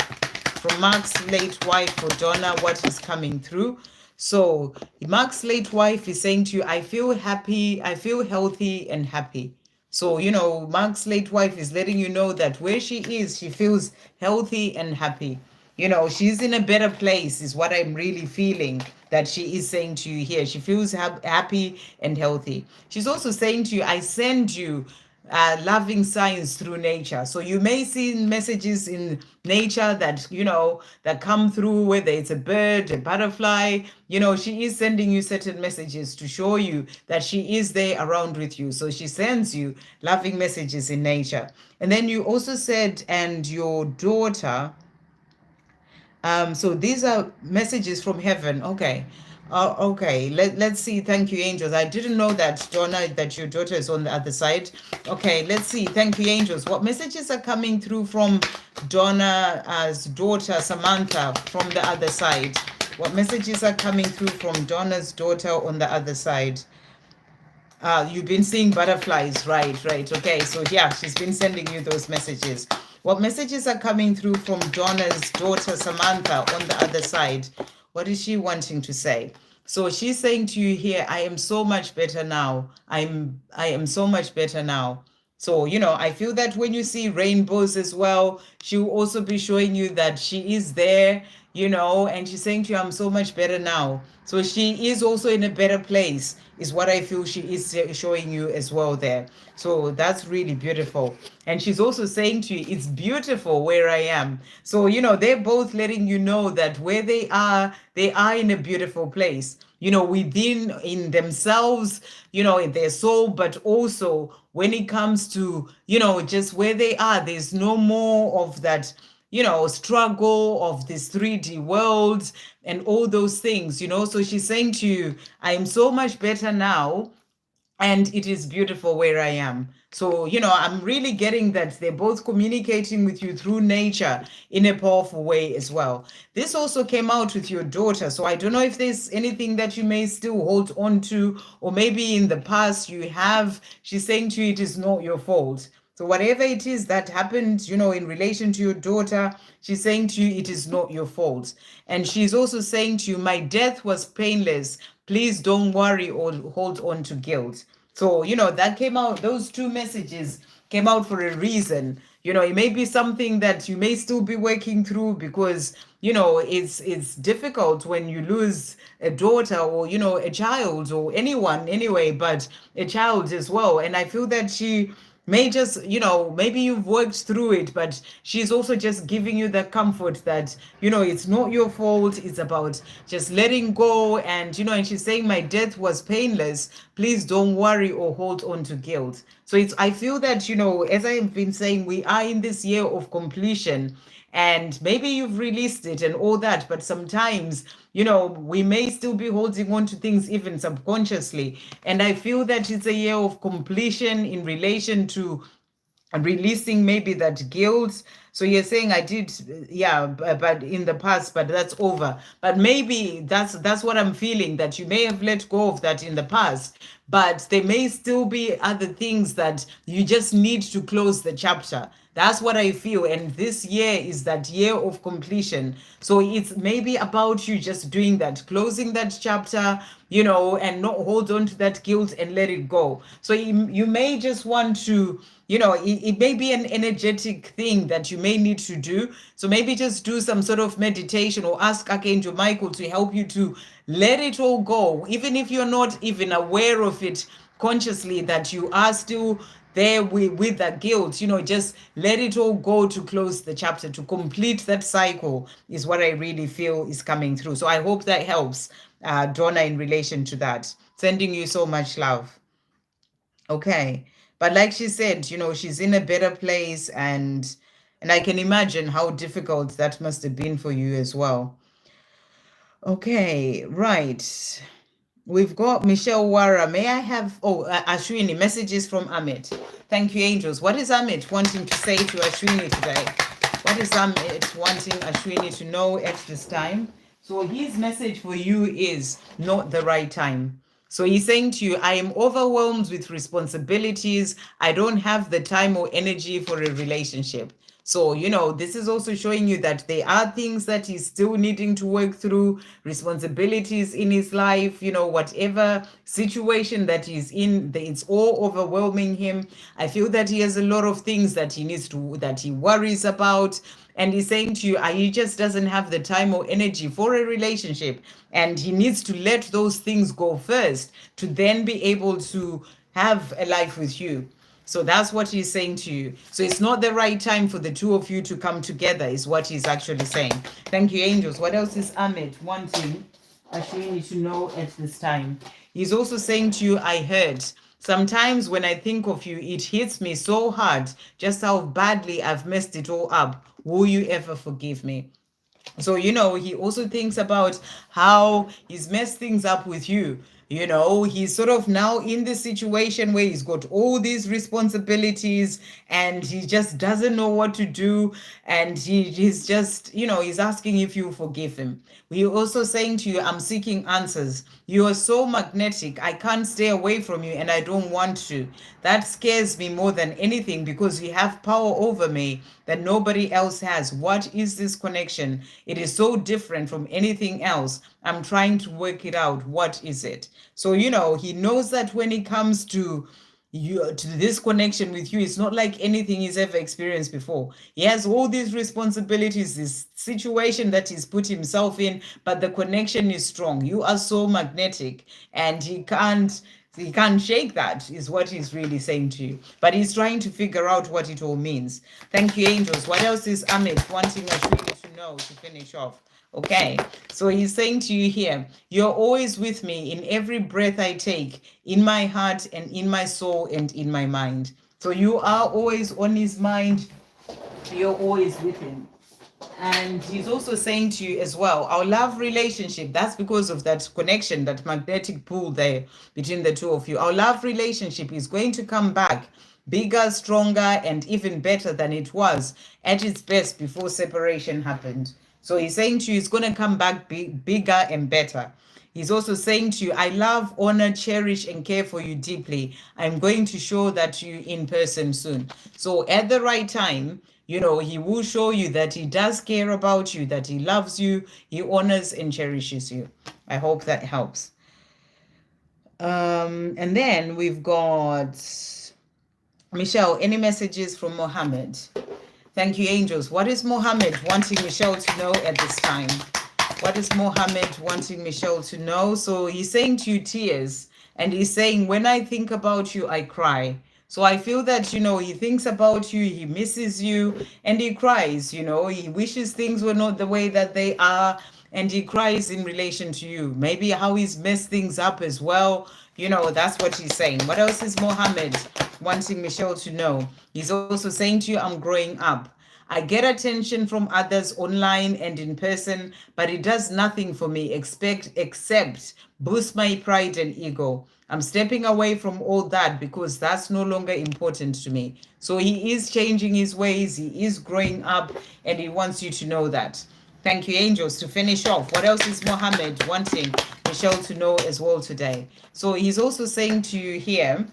From Mark's late wife for Donna, what is coming through? So Mark's late wife is saying to you, I feel happy, I feel healthy and happy. So, you know, Mark's late wife is letting you know that where she is, she feels healthy and happy. You know, she's in a better place, is what I'm really feeling that she is saying to you here. She feels happy and healthy. She's also saying to you, I send you loving signs through nature. So you may see messages in nature that, you know, that come through, whether it's a bird, a butterfly, you know, she is sending you certain messages to show you that she is there around with you. So she sends you loving messages in nature. And then you also said, and your daughter, so these are messages from heaven. Okay. Okay, let's see. Thank you, angels. I didn't know that, Donna, that your daughter is on the other side. Okay, let's see. Thank you, angels. What messages are coming through from Donna's daughter, Samantha, from the other side? What messages are coming through from Donna's daughter on the other side? You've been seeing butterflies, right? Okay, so yeah, she's been sending you those messages. What messages are coming through from Donna's daughter, Samantha, on the other side? What is she wanting to say? So she's saying to you here, I am so much better now. I am so much better now. So, you know, I feel that when you see rainbows as well, she'll also be showing you that she is there, you know, and she's saying to you, I'm so much better now. So she is also in a better place, is what I feel she is showing you as well there. So that's really beautiful. And she's also saying to you, it's beautiful where I am. So, you know, they're both letting you know that where they are in a beautiful place, you know, within, in themselves, you know, in their soul, but also when it comes to, you know, just where they are, there's no more of that, you know, struggle of this 3D world and all those things, you know. So she's saying to you, I am so much better now, and it is beautiful where I am. So, you know, I'm really getting that they're both communicating with you through nature in a powerful way as well. This also came out with your daughter. So I don't know if there's anything that you may still hold on to, or maybe in the past you have. She's saying to you, it is not your fault. So whatever it is that happened, you know, in relation to your daughter, she's saying to you, it is not your fault. And she's also saying to you, my death was painless. Please don't worry or hold on to guilt. So, you know, that came out, those two messages came out for a reason. You know, it may be something that you may still be working through because, you know, it's difficult when you lose a daughter or, you know, a child or anyone anyway, but a child as well. And I feel that she may just, maybe you've worked through it, but she's also just giving you the comfort that, it's not your fault. It's about just letting go. And, and she's saying, my death was painless. Please don't worry or hold on to guilt. So I feel that, as I've been saying, we are in this year of completion. And maybe you've released it and all that, but sometimes, we may still be holding on to things even subconsciously. And I feel that it's a year of completion in relation to releasing maybe that guilt. So you're saying I did, yeah, but in the past, but that's over. But maybe that's what I'm feeling, that you may have let go of that in the past, but there may still be other things that you just need to close the chapter. That's what I feel. And this year is that year of completion. So it's maybe about you just doing that, closing that chapter, and not hold on to that guilt and let it go. So you may just want to, it may be an energetic thing that you may need to do. So maybe just do some sort of meditation or ask Archangel Michael to help you to let it all go, even if you're not even aware of it consciously, that you are still there with that guilt. Just let it all go to close the chapter, to complete that cycle, is what I really feel is coming through. So I hope that helps, Donna, in relation to that. Sending you so much love. Okay. But like she said, she's in a better place, and I can imagine how difficult that must have been for you as well. Okay, right. We've got Michelle Wara. May I have, Ashwini, messages from Amit. Thank you, angels. What is Amit wanting to say to Ashwini today? What is Amit wanting Ashwini to know at this time? So his message for you is not the right time. So he's saying to you, I am overwhelmed with responsibilities. I don't have the time or energy for a relationship. So, this is also showing you that there are things that he's still needing to work through, responsibilities in his life, whatever situation that he's in, it's all overwhelming him. I feel that he has a lot of things that that he worries about. And he's saying to you, he just doesn't have the time or energy for a relationship. And he needs to let those things go first to then be able to have a life with you. So that's what he's saying to you. So it's not the right time for the two of you to come together, is what he's actually saying. Thank you, angels. What else is Amit wanting Ashwini to know at this time? He's also saying to you, I heard. Sometimes when I think of you, it hits me so hard just how badly I've messed it all up. Will you ever forgive me? So, he also thinks about how he's messed things up with you. He's sort of now in this situation where he's got all these responsibilities and he just doesn't know what to do. And he's just, he's asking if you forgive him. We're also saying to you, I'm seeking answers. You are so magnetic. I can't stay away from you and I don't want to. That scares me more than anything because you have power over me that nobody else has. What is this connection? It is so different from anything else. I'm trying to work it out. What is it? So, he knows that when it comes to this connection with you, it's not like anything he's ever experienced before. He has all these responsibilities, this situation that he's put himself in, but the connection is strong. You are so magnetic, and he can't shake that, is what he's really saying to you. But he's trying to figure out what it all means. Thank you, angels. What else is Amit wanting Ashwini to know to finish off? Okay, so he's saying to you here, you're always with me in every breath I take, in my heart and in my soul and in my mind. So you are always on his mind. You're always with him. And he's also saying to you as well, our love relationship, that's because of that connection, that magnetic pull there between the two of you. Our love relationship is going to come back bigger, stronger, and even better than it was at its best before separation happened. So he's saying to you, it's going to come back bigger and better. He's also saying to you, I love, honor, cherish, and care for you deeply. I'm going to show that to you in person soon. So at the right time, he will show you that he does care about you, that he loves you, he honors and cherishes you. I hope that helps. And then we've got Michelle. Any messages from Mohammed? Thank you, angels. What is Mohammed wanting Michelle to know at this time? What is Mohammed wanting Michelle to know? So he's saying to you, tears. And he's saying, when I think about you, I cry. So I feel that, you know, he thinks about you, he misses you, and he cries, you know, he wishes things were not the way that they are, and he cries in relation to you. Maybe how he's messed things up as well. You know, that's what he's saying. What else is Mohammed wanting Michelle to know? He's also saying to you, I'm growing up. I get attention from others online and in person, but it does nothing for me except boost my pride and ego. I'm stepping away from all that because that's no longer important to me. So he is changing his ways, he is growing up, and he wants you to know that. Thank you, angels. To finish off, what else is Mohammed wanting Michelle to know as well today? So he's also saying to you here,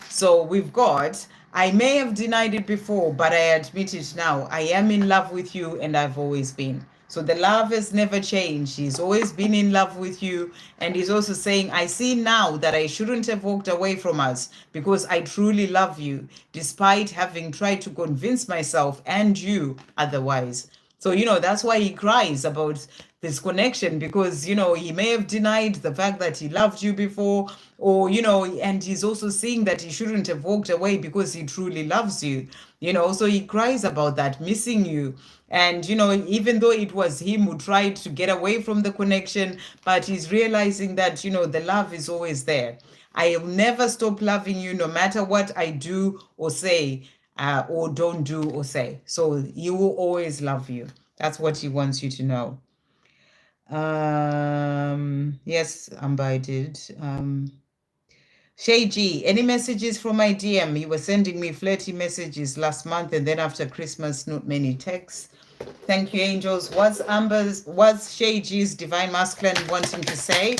so we've got, I may have denied it before, but I admit it now. I am in love with you and I've always been. So the love has never changed. He's always been in love with you. And he's also saying, I see now that I shouldn't have walked away from us because I truly love you, despite having tried to convince myself and you otherwise. So, you know, that's why he cries about this connection, because, you know, he may have denied the fact that he loved you before, or, you know, and he's also seeing that he shouldn't have walked away because he truly loves you, you know, so he cries about that, missing you. And, you know, even though it was him who tried to get away from the connection, but he's realizing that, you know, the love is always there. I'll never stop loving you no matter what I do or say, or don't do or say. So he will always love you. That's what he wants you to know. Yes, Amber, I did. Shay G, any messages from my DM? He was sending me flirty messages last month, and then after Christmas, not many texts. Thank you, angels. What's Shay G's divine masculine wanting to say?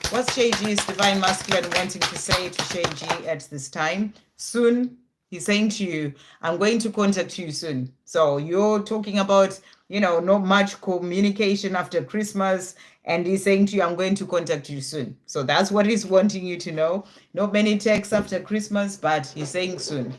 What's Shay G's divine masculine wanting to say to Shay G at this time? Soon, he's saying to you, I'm going to contact you soon. So you're talking about, you know, not much communication after Christmas. And he's saying to you, I'm going to contact you soon. So that's what he's wanting you to know. Not many texts after Christmas, but he's saying soon.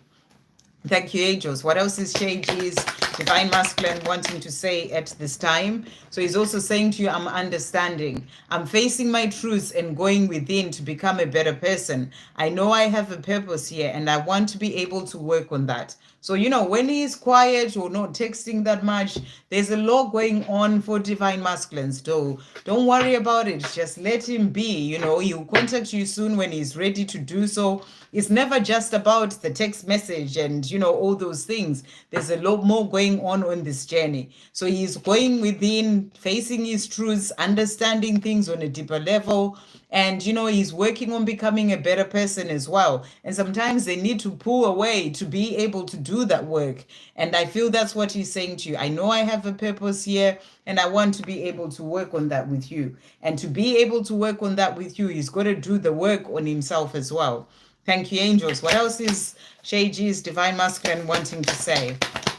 Thank you, angels. What else is Shay G's divine masculine wanting to say at this time? So he's also saying to you, I'm understanding. I'm facing my truths and going within to become a better person. I know I have a purpose here and I want to be able to work on that. So, you know, when he's quiet or not texting that much, there's a lot going on for divine masculines. So don't worry about it. Just let him be. You know, he'll contact you soon when he's ready to do so. It's never just about the text message and, you know, all those things. There's a lot more going on this journey. So he's going within, facing his truths, understanding things on a deeper level. And, you know, he's working on becoming a better person as well. And sometimes they need to pull away to be able to do that work. And I feel that's what he's saying to you. I know I have a purpose here and I want to be able to work on that with you. And to be able to work on that with you, he's got to do the work on himself as well. Thank you, angels. What else is Shay G's divine masculine wanting to say?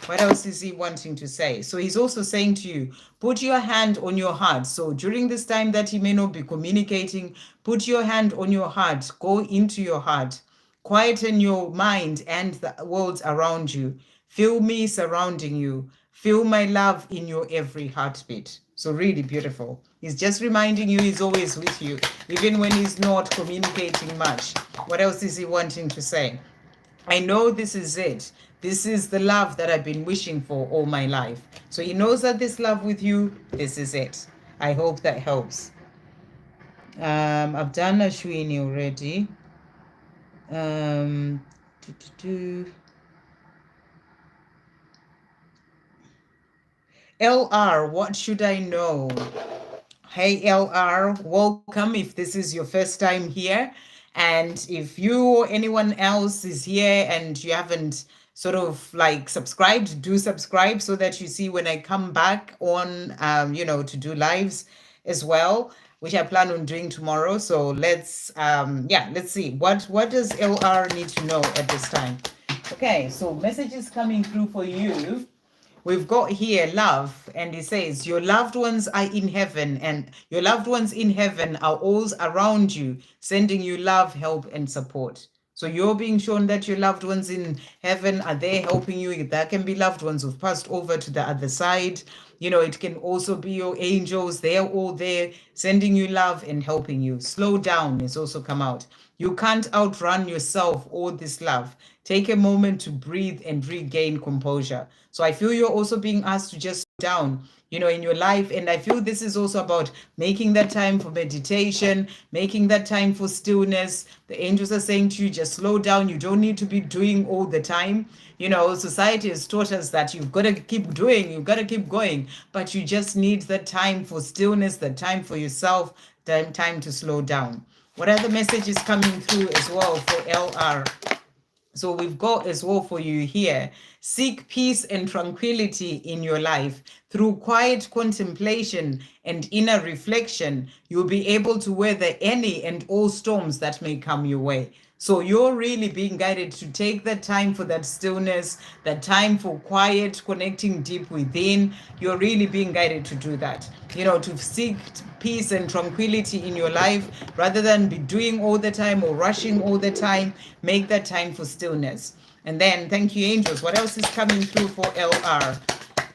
What else is he wanting to say? So he's also saying to you, put your hand on your heart. So during this time that he may not be communicating, put your hand on your heart. Go into your heart. Quieten your mind and the world around you. Feel me surrounding you. Feel my love in your every heartbeat. So really beautiful. He's just reminding you he's always with you, even when he's not communicating much. What else is he wanting to say? I know this is it. This is the love that I've been wishing for all my life. So he knows that this love with you, this is it. I hope that helps. I've done Ashwini already. LR, what should I know? Hey LR, welcome if this is your first time here. And if you or anyone else is here and you haven't sort of like subscribed, do subscribe so that you see when I come back on, you know, to do lives as well, which I plan on doing tomorrow. So let's, let's see. What does LR need to know at this time? Okay, so messages coming through for you. We've got here love, and it says your loved ones are in heaven, and your loved ones in heaven are always around you, sending you love, help, and support. So you're being shown that your loved ones in heaven are there helping you. That can be loved ones who've passed over to the other side. You know, it can also be your angels. They're all there sending you love and helping you. Slow down has also come out. You can't outrun yourself or this love. Take a moment to breathe and regain composure. So I feel you're also being asked to just slow down, in your life. And I feel this is also about making that time for meditation, making that time for stillness. The angels are saying to you, just slow down. You don't need to be doing all the time. Society has taught us that you've got to keep doing, you've got to keep going, but you just need that time for stillness, that time for yourself, time to slow down. What other message is coming through as well for LR? So we've got as well for you here, seek peace and tranquility in your life. Through quiet contemplation and inner reflection, you'll be able to weather any and all storms that may come your way. So you're really being guided to take that time for that stillness, that time for quiet, connecting deep within. You're really being guided to do that, to seek peace and tranquility in your life rather than be doing all the time or rushing all the time. Make that time for stillness. And then, thank you, angels. What else is coming through for LR?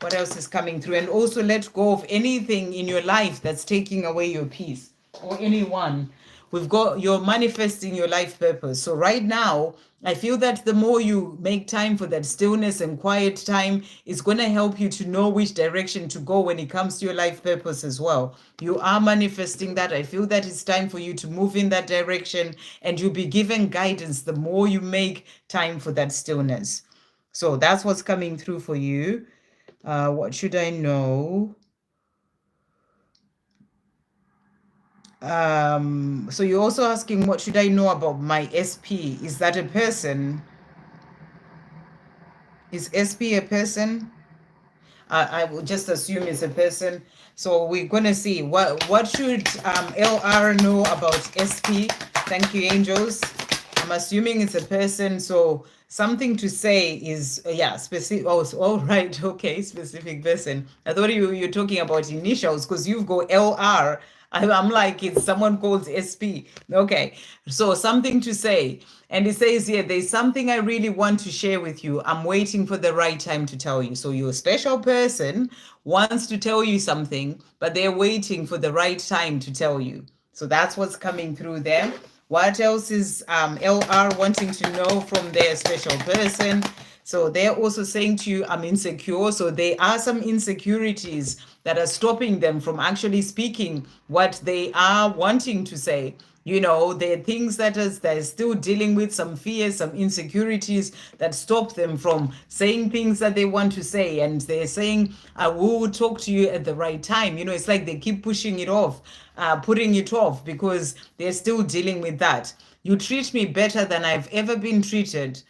What else is coming through? And also let go of anything in your life that's taking away your peace, or anyone. We've got, you're manifesting your life purpose. So right now, I feel that the more you make time for that stillness and quiet time, it's going to help you to know which direction to go when it comes to your life purpose as well. You are manifesting that. I feel that it's time for you to move in that direction, and you'll be given guidance the more you make time for that stillness. So that's what's coming through for you. What should I know? So you're also asking, what should I know about my SP? Is that a person? Is SP a person? I will just assume it's a person. So we're going to see what should LR know about SP. Thank you, angels. I'm assuming it's a person. So something to say is, specific. Oh, all right. Okay, specific person. I thought you're talking about initials because you've got LR. I'm like, it's someone called SP. Okay, so something to say. And it says here, there's something I really want to share with you. I'm waiting for the right time to tell you. So your special person wants to tell you something, but they're waiting for the right time to tell you. So that's what's coming through there. What else is LR wanting to know from their special person? So they're also saying to you, I'm insecure. So there are some insecurities that are stopping them from actually speaking what they are wanting to say. There are things that they're still dealing with, some fears, some insecurities that stop them from saying things that they want to say. And they're saying, I will talk to you at the right time. It's like they keep pushing it off, putting it off because they're still dealing with that. You treat me better than I've ever been treated.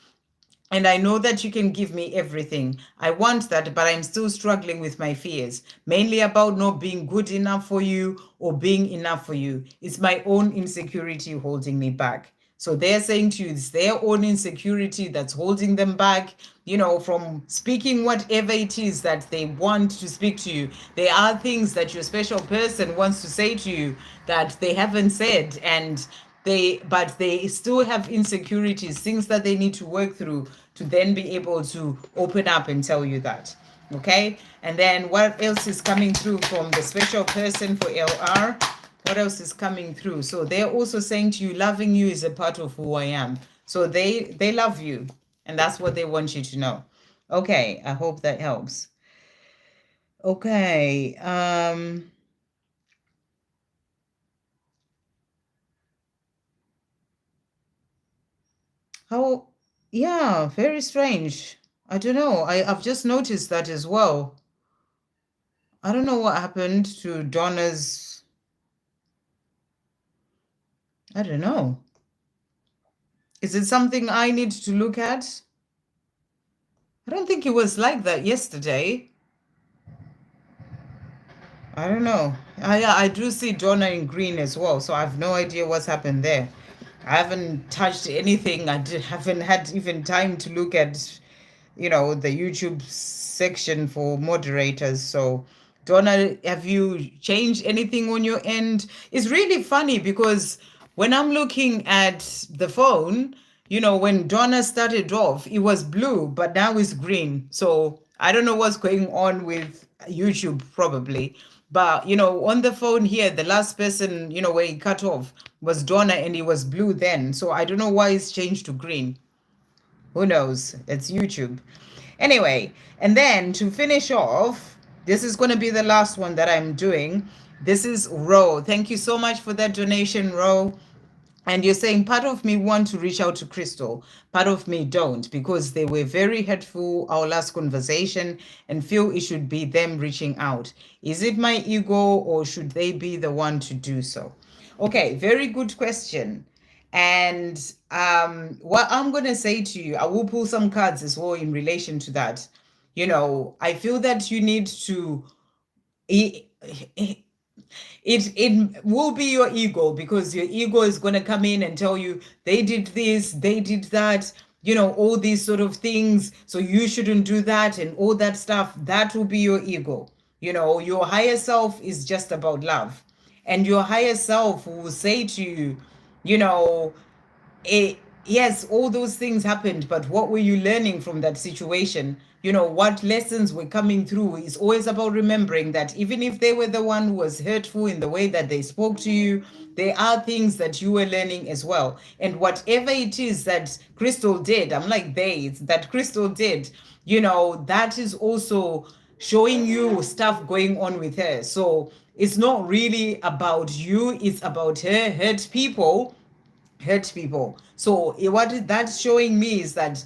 And I know that you can give me everything. I want that, but I'm still struggling with my fears, mainly about not being good enough for you or being enough for you. It's my own insecurity holding me back. So they're saying to you, it's their own insecurity that's holding them back, from speaking whatever it is that they want to speak to you. There are things that your special person wants to say to you that they haven't said, and but they still have insecurities, things that they need to work through to then be able to open up and tell you that. Okay, and then what else is coming through from the special person for LR? What else is coming through? So they're also saying to you, loving you is a part of who I am. So they love you, and that's what they want you to know. Okay, I hope that helps. Okay, yeah, very strange. I don't know. I've just noticed that as well. I don't know what happened to Donna's. I don't know. Is it something I need to look at? I don't think it was like that yesterday. I don't know. I do see Donna in green as well, so I have no idea what's happened there. I haven't touched anything. Haven't had even time to look at, the YouTube section for moderators. So, Donna, have you changed anything on your end? It's really funny because when I'm looking at the phone, when Donna started off, it was blue, but now it's green. So I don't know what's going on with YouTube, probably. But, on the phone here, the last person, where he cut off was Donna, and he was blue then. So I don't know why it's changed to green. Who knows? It's YouTube. Anyway, and then to finish off, this is going to be the last one that I'm doing. This is Ro. Thank you so much for that donation, Ro. And you're saying part of me want to reach out to Crystal, part of me don't, because they were very hurtful our last conversation and feel it should be them reaching out. Is it my ego, or should they be the one to do so? Okay, very good question. And what I'm going to say to you, I will pull some cards as well in relation to that. I feel that you need to it will be your ego, because your ego is going to come in and tell you they did this, they did that, all these sort of things, so you shouldn't do that and all that stuff. That will be your ego. Your higher self is just about love, and your higher self will say to you, you know yes, all those things happened, but what were you learning from that situation? What lessons were coming through? Is always about remembering that even if they were the one who was hurtful in the way that they spoke to you, there are things that you were learning as well. And whatever it is that Crystal did, I'm like, it's that Crystal did, that is also showing you stuff going on with her. So it's not really about you, it's about her. Hurt people. So what that's showing me is that,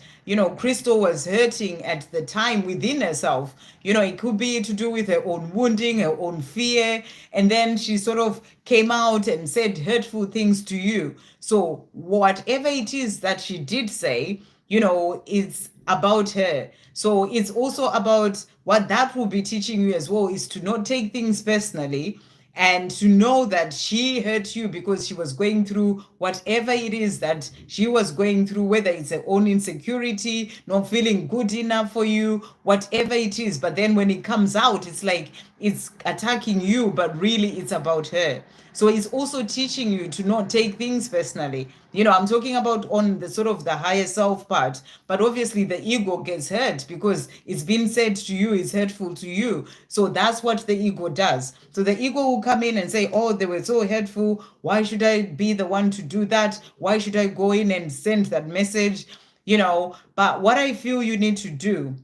Crystal was hurting at the time within herself. It could be to do with her own wounding, her own fear, and then she sort of came out and said hurtful things to you. So whatever it is that she did say, it's about her. So it's also about what that will be teaching you as well, is to not take things personally, and to know that she hurt you because she was going through whatever it is that she was going through, whether it's her own insecurity, not feeling good enough for you, whatever it is. But then when it comes out, it's like it's attacking you, but really it's about her. So it's also teaching you to not take things personally. I'm talking about on the sort of the higher self part, but obviously the ego gets hurt because it's been said to you, is hurtful to you. So that's what the ego does. So the ego will come in and say, oh, they were so hurtful. Why should I be the one to do that? Why should I go in and send that message? But what I feel you need to do,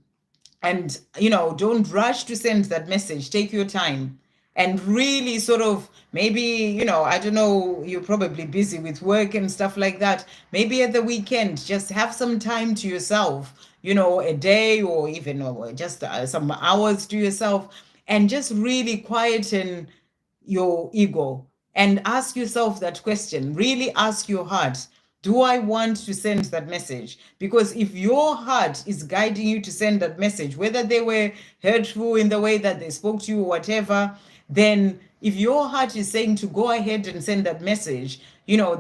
and, don't rush to send that message. Take your time and really sort of maybe, I don't know, you're probably busy with work and stuff like that. Maybe at the weekend, just have some time to yourself, a day, or even just some hours to yourself, and just really quieten your ego and ask yourself that question. Really ask your heart, do I want to send that message? Because if your heart is guiding you to send that message, whether they were hurtful in the way that they spoke to you or whatever, then if your heart is saying to go ahead and send that message,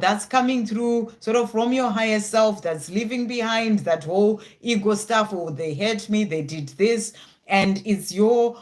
that's coming through sort of from your higher self, that's leaving behind that whole ego stuff, or they hurt me, they did this, and it's your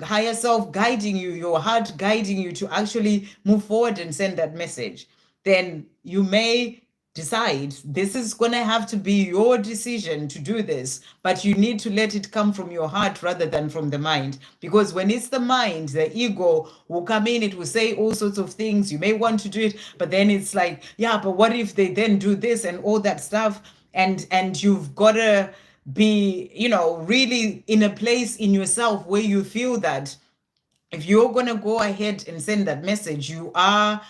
higher self guiding you, your heart guiding you to actually move forward and send that message. Then you may decide this is going to have to be your decision to do this, but you need to let it come from your heart rather than from the mind. Because when it's the mind, the ego will come in, it will say all sorts of things. You may want to do it, but then it's like, yeah, but what if they then do this and all that stuff? And you've got to be, really in a place in yourself where you feel that if you're going to go ahead and send that message, you are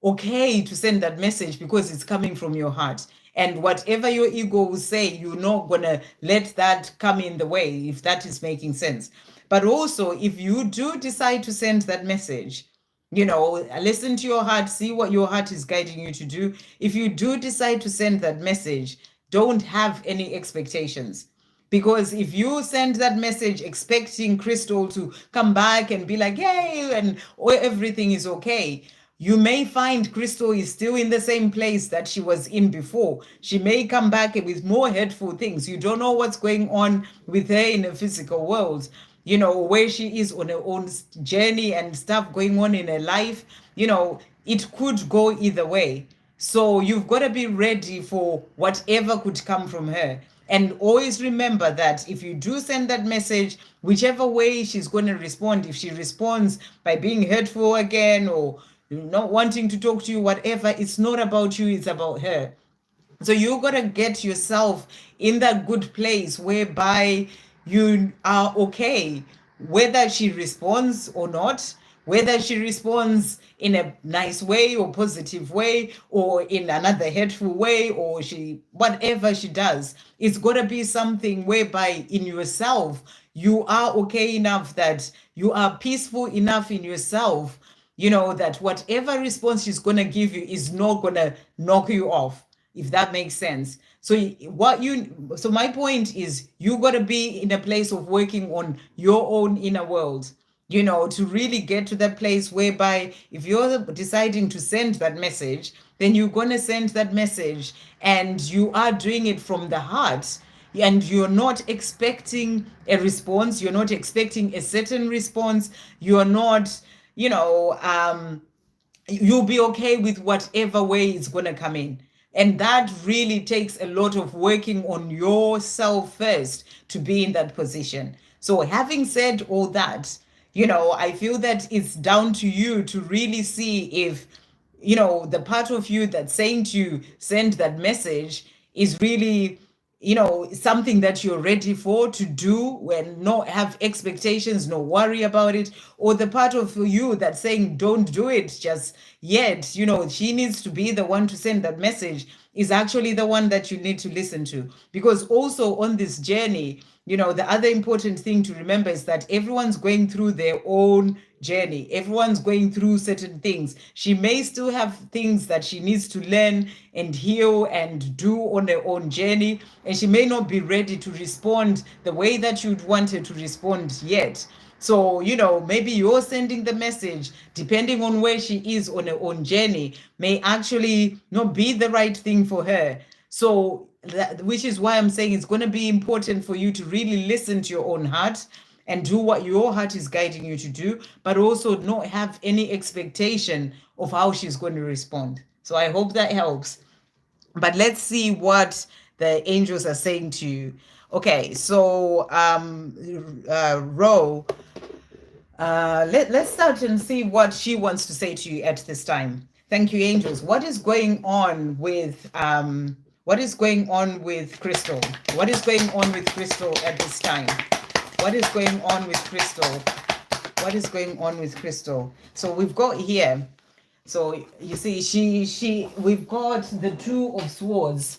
okay to send that message because it's coming from your heart. And whatever your ego will say, you're not going to let that come in the way, if that is making sense. But also, if you do decide to send that message, listen to your heart, see what your heart is guiding you to do. If you do decide to send that message, don't have any expectations. Because if you send that message expecting Crystal to come back and be like, yay, and everything is okay, you may find Crystal is still in the same place that she was in before. She may come back with more hurtful things. You don't know what's going on with her in the physical world, where she is on her own journey and stuff going on in her life. It could go either way. So you've got to be ready for whatever could come from her. And always remember that if you do send that message, whichever way she's going to respond, if she responds by being hurtful again or not wanting to talk to you, whatever, it's not about you, it's about her. So you got to get yourself in that good place whereby you are okay, whether she responds or not, whether she responds in a nice way or positive way or in another hurtful way, or she, whatever she does, it's got to be something whereby in yourself, you are okay enough, that you are peaceful enough in yourself, that whatever response she's going to give you is not going to knock you off, if that makes sense. So my point is, you got to be in a place of working on your own inner world, to really get to that place whereby if you're deciding to send that message, then you're going to send that message and you are doing it from the heart, and you're not expecting a response, you're not expecting a certain response, you're not, you'll be okay with whatever way it's going to come in. And that really takes a lot of working on yourself first to be in that position. So having said all that, I feel that it's down to you to really see if, the part of you that's saying to send that message is really, something that you're ready for to do, when not have expectations, no worry about it, or the part of you that's saying don't do it just yet, she needs to be the one to send that message, is actually the one that you need to listen to. Because also on this journey, the other important thing to remember is that everyone's going through their own journey. Everyone's going through certain things. She may still have things that she needs to learn and heal and do on her own journey, and she may not be ready to respond the way that you'd want her to respond yet. So, maybe you're sending the message, depending on where she is on her own journey, may actually not be the right thing for her. So, which is why I'm saying it's going to be important for you to really listen to your own heart and do what your heart is guiding you to do, but also not have any expectation of how she's going to respond. So I hope that helps. But let's see what the angels are saying to you. Okay, so Ro, let's start and see what she wants to say to you at this time. Thank you, angels. What is going on with Crystal? What is going on with Crystal at this time? What is going on with Crystal? What is going on with Crystal? So we've got here. So you see, we've got the Two of Swords.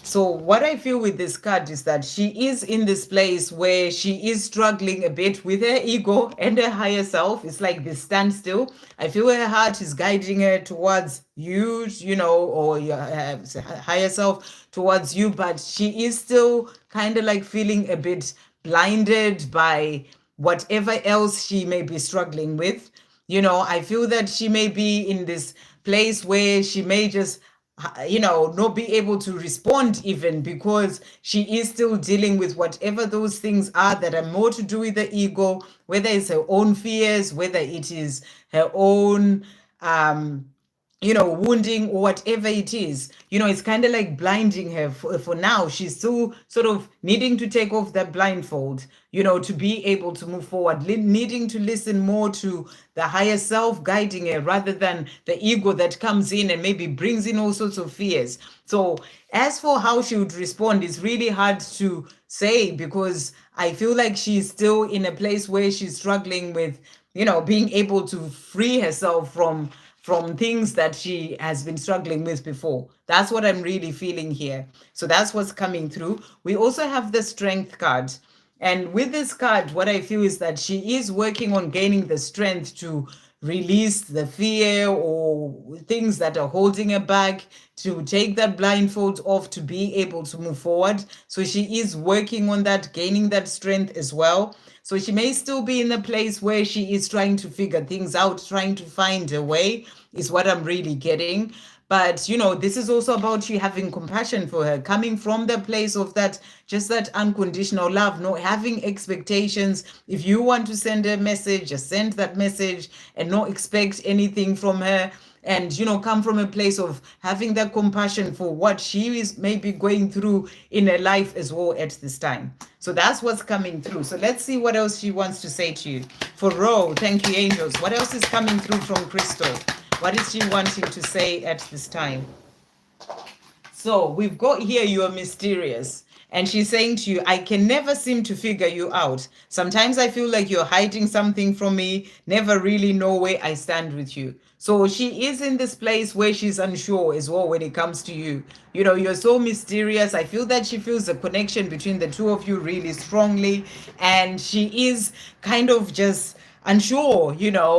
So what I feel with this card is that she is in this place where she is struggling a bit with her ego and her higher self. It's like this standstill. I feel her heart is guiding her towards you, or your higher self towards you, but she is still kind of like feeling a bit blinded by whatever else she may be struggling with. I feel that she may be in this place where she may just not be able to respond, even because she is still dealing with whatever those things are that are more to do with the ego, whether it's her own fears, whether it is her own wounding or whatever it is. It's kind of like blinding her for now. She's still sort of needing to take off that blindfold, to be able to move forward, needing to listen more to the higher self guiding her rather than the ego that comes in and maybe brings in all sorts of fears. So as for how she would respond, it's really hard to say, because I feel like she's still in a place where she's struggling with, being able to free herself from things that she has been struggling with before. That's what I'm really feeling here. So that's what's coming through. We also have the Strength card. And with this card, what I feel is that she is working on gaining the strength to release the fear or things that are holding her back, to take that blindfold off, to be able to move forward. So she is working on that, gaining that strength as well. So she may still be in a place where she is trying to figure things out, trying to find a way, is what I'm really getting. But, this is also about you having compassion for her, coming from the place of that, just that unconditional love, not having expectations. If you want to send a message, just send that message and not expect anything from her. and, come from a place of having that compassion for what she is maybe going through in her life as well at this time. So that's what's coming through. So let's see what else she wants to say to you. For Ro, thank you, angels. What else is coming through from Crystal? What is she wanting to say at this time? So we've got here, you are mysterious. And she's saying to you, I can never seem to figure you out. Sometimes I feel like you're hiding something from me, never really know where I stand with you. So she is in this place where she's unsure as well when it comes to you. You're so mysterious. I feel that she feels the connection between the two of you really strongly. And she is kind of just unsure,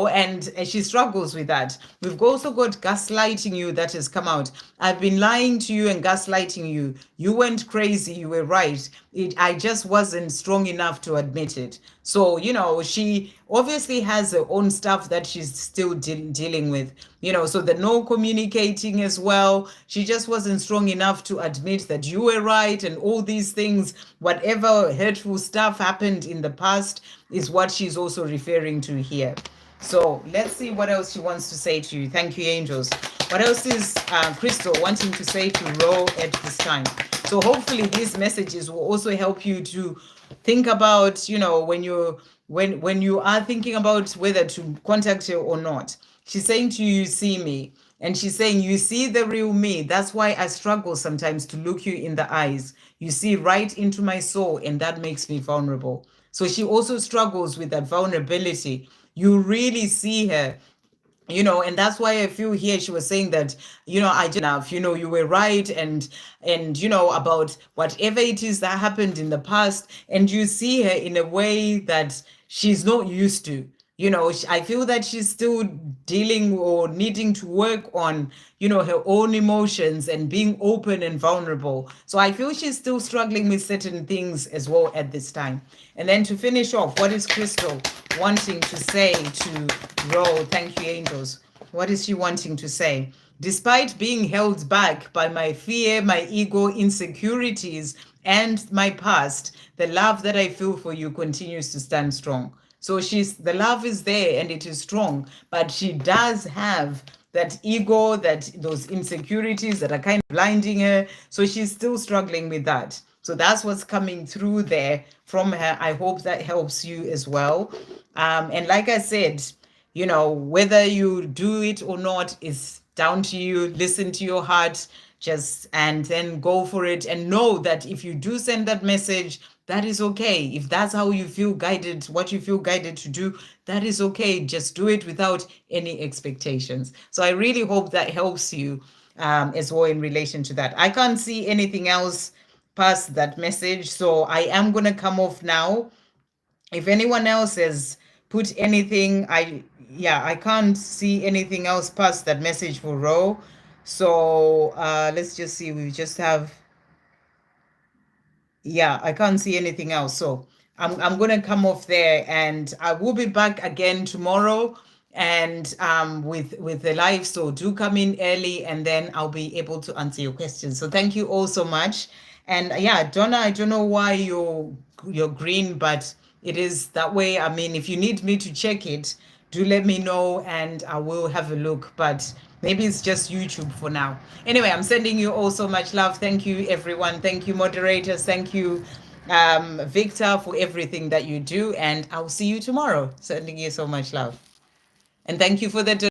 and she struggles with that. We've also got gaslighting you that has come out. I've been lying to you and gaslighting you. You went crazy. You were right. I just wasn't strong enough to admit it. So, she obviously has her own stuff that she's still dealing with, so the no communicating as well. She just wasn't strong enough to admit that you were right, and all these things, whatever hurtful stuff happened in the past is what she's also referring to here. So let's see what else she wants to say to you. Thank you, angels. What else is Crystal wanting to say to Ro at this time? So hopefully these messages will also help you to think about, when you are thinking about whether to contact her or not. She's saying to you, you see me. And she's saying, you see the real me. That's why I struggle sometimes to look you in the eyes. You see right into my soul, and that makes me vulnerable. So she also struggles with that vulnerability. You really see her, and that's why I feel here she was saying that, I did enough, you were right, and about whatever it is that happened in the past, and you see her in a way that she's not used to. I feel that she's still dealing or needing to work on, her own emotions and being open and vulnerable. So I feel she's still struggling with certain things as well at this time. And then to finish off, what is Crystal wanting to say to Ro? Thank you, angels. What is she wanting to say? Despite being held back by my fear, my ego, insecurities, and my past, the love that I feel for you continues to stand strong. So the love is there and it is strong, but she does have that ego, those insecurities that are kind of blinding her. So she's still struggling with that. So that's what's coming through there from her. I hope that helps you as well. And like I said, whether you do it or not is down to you. Listen to your heart, and then go for it, and know that if you do send that message, that is okay. If that's how you feel guided, what you feel guided to do, that is okay. Just do it without any expectations. So I really hope that helps you as well in relation to that. I can't see anything else past that message, so I am going to come off now. If anyone else has put anything, I can't see anything else past that message for Ro. So let's just see. We just have, I can't see anything else. So I'm gonna come off there, and I will be back again tomorrow, and with the live. So do come in early, and then I'll be able to answer your questions. So thank you all so much. And Donna, I don't know why you're green, but it is that way. I mean, if you need me to check it, do let me know and I will have a look. But maybe it's just YouTube for now. Anyway, I'm sending you all so much love. Thank you, everyone. Thank you, moderators. Thank you, Victor, for everything that you do. And I'll see you tomorrow. Sending you so much love. And thank you for the